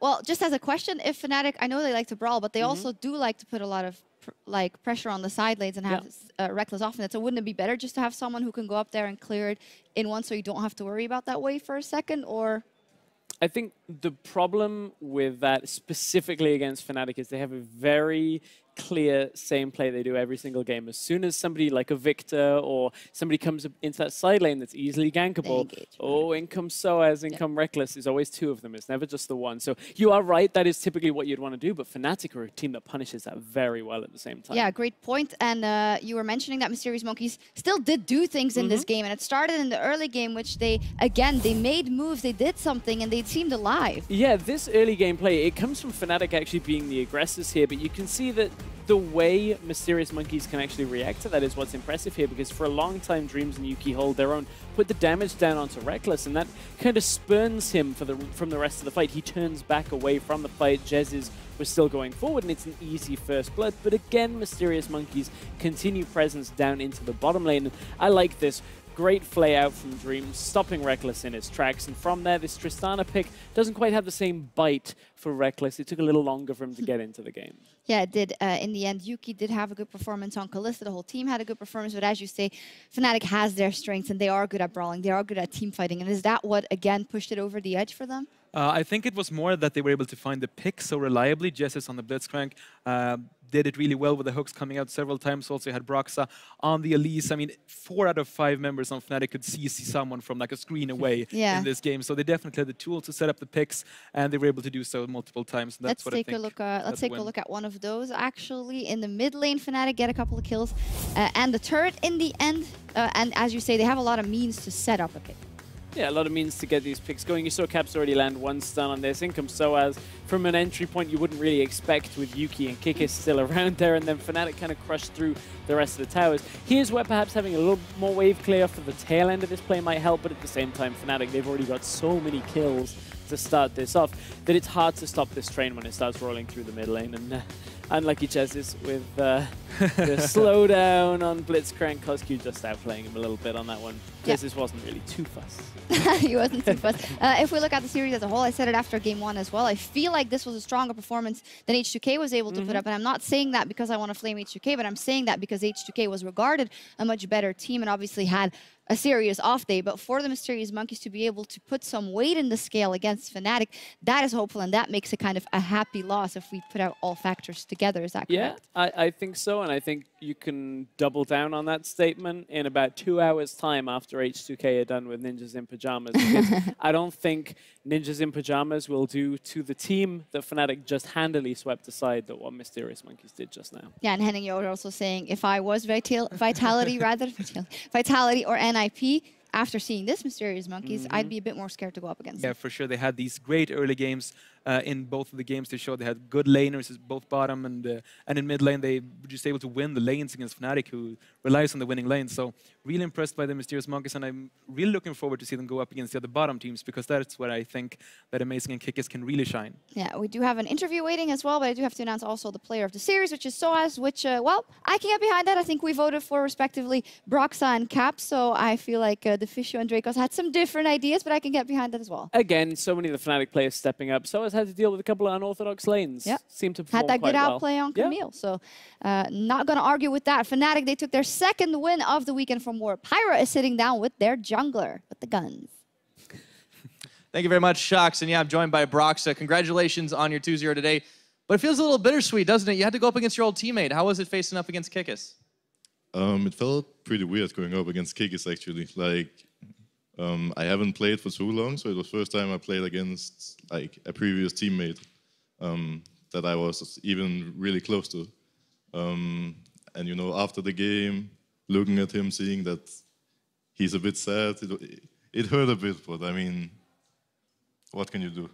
Well, just as a question, if Fnatic, I know they like to brawl, but they also do like to put a lot of pressure on the side lanes and have Rekkles off in it. So wouldn't it be better just to have someone who can go up there and clear it in one so you don't have to worry about that wave for a second? Or I think the problem with that specifically against Fnatic is they have a very clear same play they do every single game. As soon as somebody like a Victor or somebody comes into that side lane that's easily gankable, oh, in comes sOAZ, in come Rekkles. There's always two of them. It's never just the one. So you are right. That is typically what you'd want to do. But Fnatic are a team that punishes that very well at the same time. Yeah, great point. And you were mentioning that Mysterious Monkeys still did do things in this game. And it started in the early game, which they made moves, they did something, and they seemed alive. Yeah, this early gameplay, it comes from Fnatic actually being the aggressors here. But you can see that the way Mysterious Monkeys can actually react to that is what's impressive here, because for a long time, Dreams and Yuki hold their own, put the damage down onto Rekkles, and that kind of spurns him from the rest of the fight. He turns back away from the fight. Jesiz was still going forward, and it's an easy first blood. But again, Mysterious Monkeys continue presence down into the bottom lane. And I like this. Great flay out from Dreams, stopping Rekkles in his tracks. And from there, this Tristana pick doesn't quite have the same bite for Rekkles. It took a little longer for him to get into the game. Yeah, it did. In the end, Yuki did have a good performance on Kalista. The whole team had a good performance. But as you say, Fnatic has their strengths, and they are good at brawling. They are good at team fighting. And is that what, again, pushed it over the edge for them? I think it was more that they were able to find the pick so reliably. Jesiz on the Blitzcrank did it really well with the hooks coming out several times. Also had Broxah on the Elise. I mean, 4 out of 5 members on Fnatic could see someone from like a screen away in this game. So they definitely had the tools to set up the picks, and they were able to do so multiple times. And that's let's take a look at one of those. Actually, in the mid lane, Fnatic get a couple of kills, and the turret in the end. And as you say, they have a lot of means to set up a pick. Yeah, a lot of means to get these picks going. You saw Caps already land 1 stun on this. In comes sOAZ from an entry point you wouldn't really expect with Yuki and Kikis still around there, and then Fnatic kind of crushed through the rest of the towers. Here's where perhaps having a little more wave clear for the tail end of this play might help, but at the same time, Fnatic, they've already got so many kills to start this off that it's hard to stop this train when it starts rolling through the mid lane. And unlucky Jesiz with the slowdown on Blitzcrank. CozQ just outplaying him a little bit on that one. Jesiz wasn't really too fussed. He wasn't too fussed. If we look at the series as a whole, I said it after game 1 as well, I feel like this was a stronger performance than H2K was able to put up. And I'm not saying that because I want to flame H2K, but I'm saying that because H2K was regarded a much better team and obviously had a serious off day. But for the Mysterious Monkeys to be able to put some weight in the scale against Fnatic, that is hopeful, and that makes it kind of a happy loss if we put out all factors together. Is that correct? Yeah, I think so, and I think you can double down on that statement in about 2 hours' time after H2K are done with Ninjas in Pajamas. Because I don't think Ninjas in Pajamas will do to the team that Fnatic just handily swept aside that what Mysterious Monkeys did just now. Yeah, and Henning, you're also saying if I was Vitality or NIP, after seeing this Mysterious Monkeys, I'd be a bit more scared to go up against them. Yeah, for sure. They had these great early games in both of the games. They showed they had good laners, both bottom and in mid lane. They were just able to win the lanes against Fnatic, who relies on the winning lane. So really impressed by the Mysterious Monkeys, and I'm really looking forward to see them go up against the other bottom teams, because that's where I think that Amazing and Kikis can really shine. Yeah, we do have an interview waiting as well, but I do have to announce also the player of the series, which is sOAZ, which, well, I can get behind that. I think we voted for, respectively, Broxah and Caps, so I feel like Deficio and Drakos had some different ideas, but I can get behind that as well. Again, so many of the Fnatic players stepping up. sOAZ had to deal with a couple of unorthodox lanes. Yeah. Seemed to perform Had that quite good well. outplay on Camille, so not going to argue with that. Fnatic, they took their second win of the weekend from War. Pyra is sitting down with their jungler, with the guns. Thank you very much, Shox. And yeah, I'm joined by Broxah. Congratulations on your 2-0 today. But it feels a little bittersweet, doesn't it? You had to go up against your old teammate. How was it facing up against Kikis? It felt pretty weird going up against Kikis, actually. Like, I haven't played for too long, so it was the first time I played against like a previous teammate that I was even really close to. And you know, after the game, looking at him, seeing that he's a bit sad, it hurt a bit, but I mean, what can you do?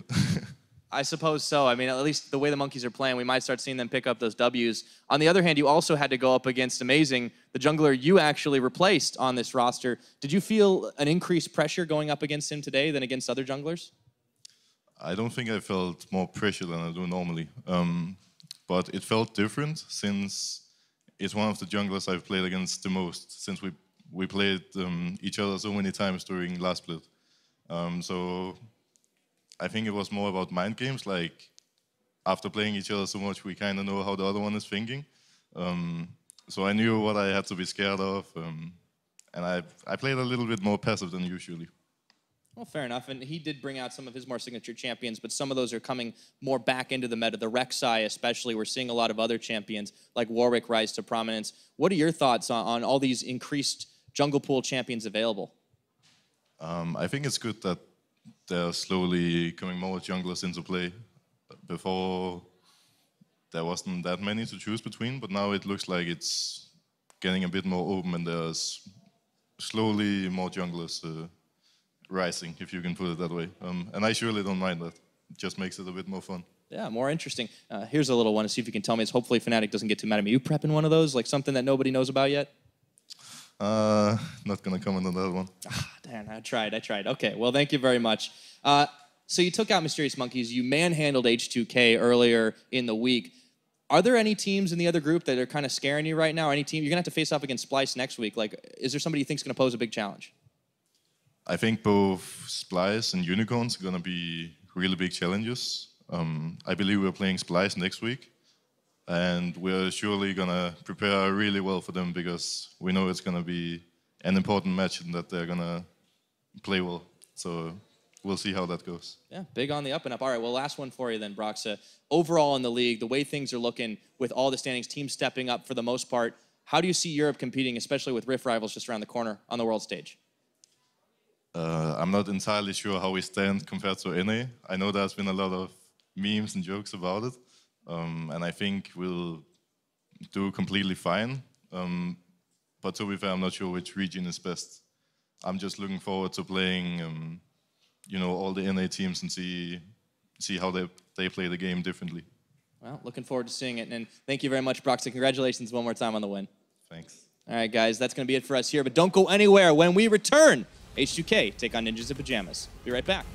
I suppose so. I mean, at least the way the Monkeys are playing, we might start seeing them pick up those Ws. On the other hand, you also had to go up against Amazing, the jungler you actually replaced on this roster. Did you feel an increased pressure going up against him today than against other junglers? I don't think I felt more pressure than I do normally. But it felt different since it's one of the junglers I've played against the most, since we played each other so many times during last split. So I think it was more about mind games, like after playing each other so much, we kind of know how the other one is thinking. So I knew what I had to be scared of, and I played a little bit more passive than usually. Well, fair enough. And he did bring out some of his more signature champions, but some of those are coming more back into the meta. The Rek'Sai especially, we're seeing a lot of other champions like Warwick rise to prominence. What are your thoughts on all these increased jungle pool champions available? I think it's good that they're slowly coming more junglers into play. Before, there wasn't that many to choose between, but now it looks like it's getting a bit more open and there's slowly more junglers rising, if you can put it that way. And I surely don't mind that. It just makes it a bit more fun. Yeah, more interesting. Here's a little one to see if you can tell me. Hopefully Fnatic doesn't get too mad at me. You prepping one of those, like something that nobody knows about yet? Not gonna comment on that one. Damn, I tried. Okay, well, thank you very much. So you took out Mysterious Monkeys. You manhandled H2K earlier in the week. Are there any teams in the other group that are kind of scaring you right now? Any team? You're gonna have to face off against Splice next week. Like, is there somebody you think is gonna pose a big challenge? I think both Splice and Unicorns are gonna be really big challenges. I believe we're playing Splice next week, and we're surely gonna prepare really well for them because we know it's gonna be an important match and that they're gonna play well. So we'll see how that goes. Yeah, big on the up and up. All right, well, last one for you then, Broxah. Overall in the league, the way things are looking with all the standings, teams stepping up for the most part, how do you see Europe competing, especially with Rift Rivals just around the corner on the world stage? I'm not entirely sure how we stand compared to NA. I know there's been a lot of memes and jokes about it, and I think we'll do completely fine. But to be fair, I'm not sure which region is best. I'm just looking forward to playing, you know, all the NA teams and see how they play the game differently. Well, looking forward to seeing it. And thank you very much, Broxah. Congratulations one more time on the win. Thanks. All right, guys, that's going to be it for us here. But don't go anywhere. When we return, H2K take on Ninjas in Pajamas. Be right back.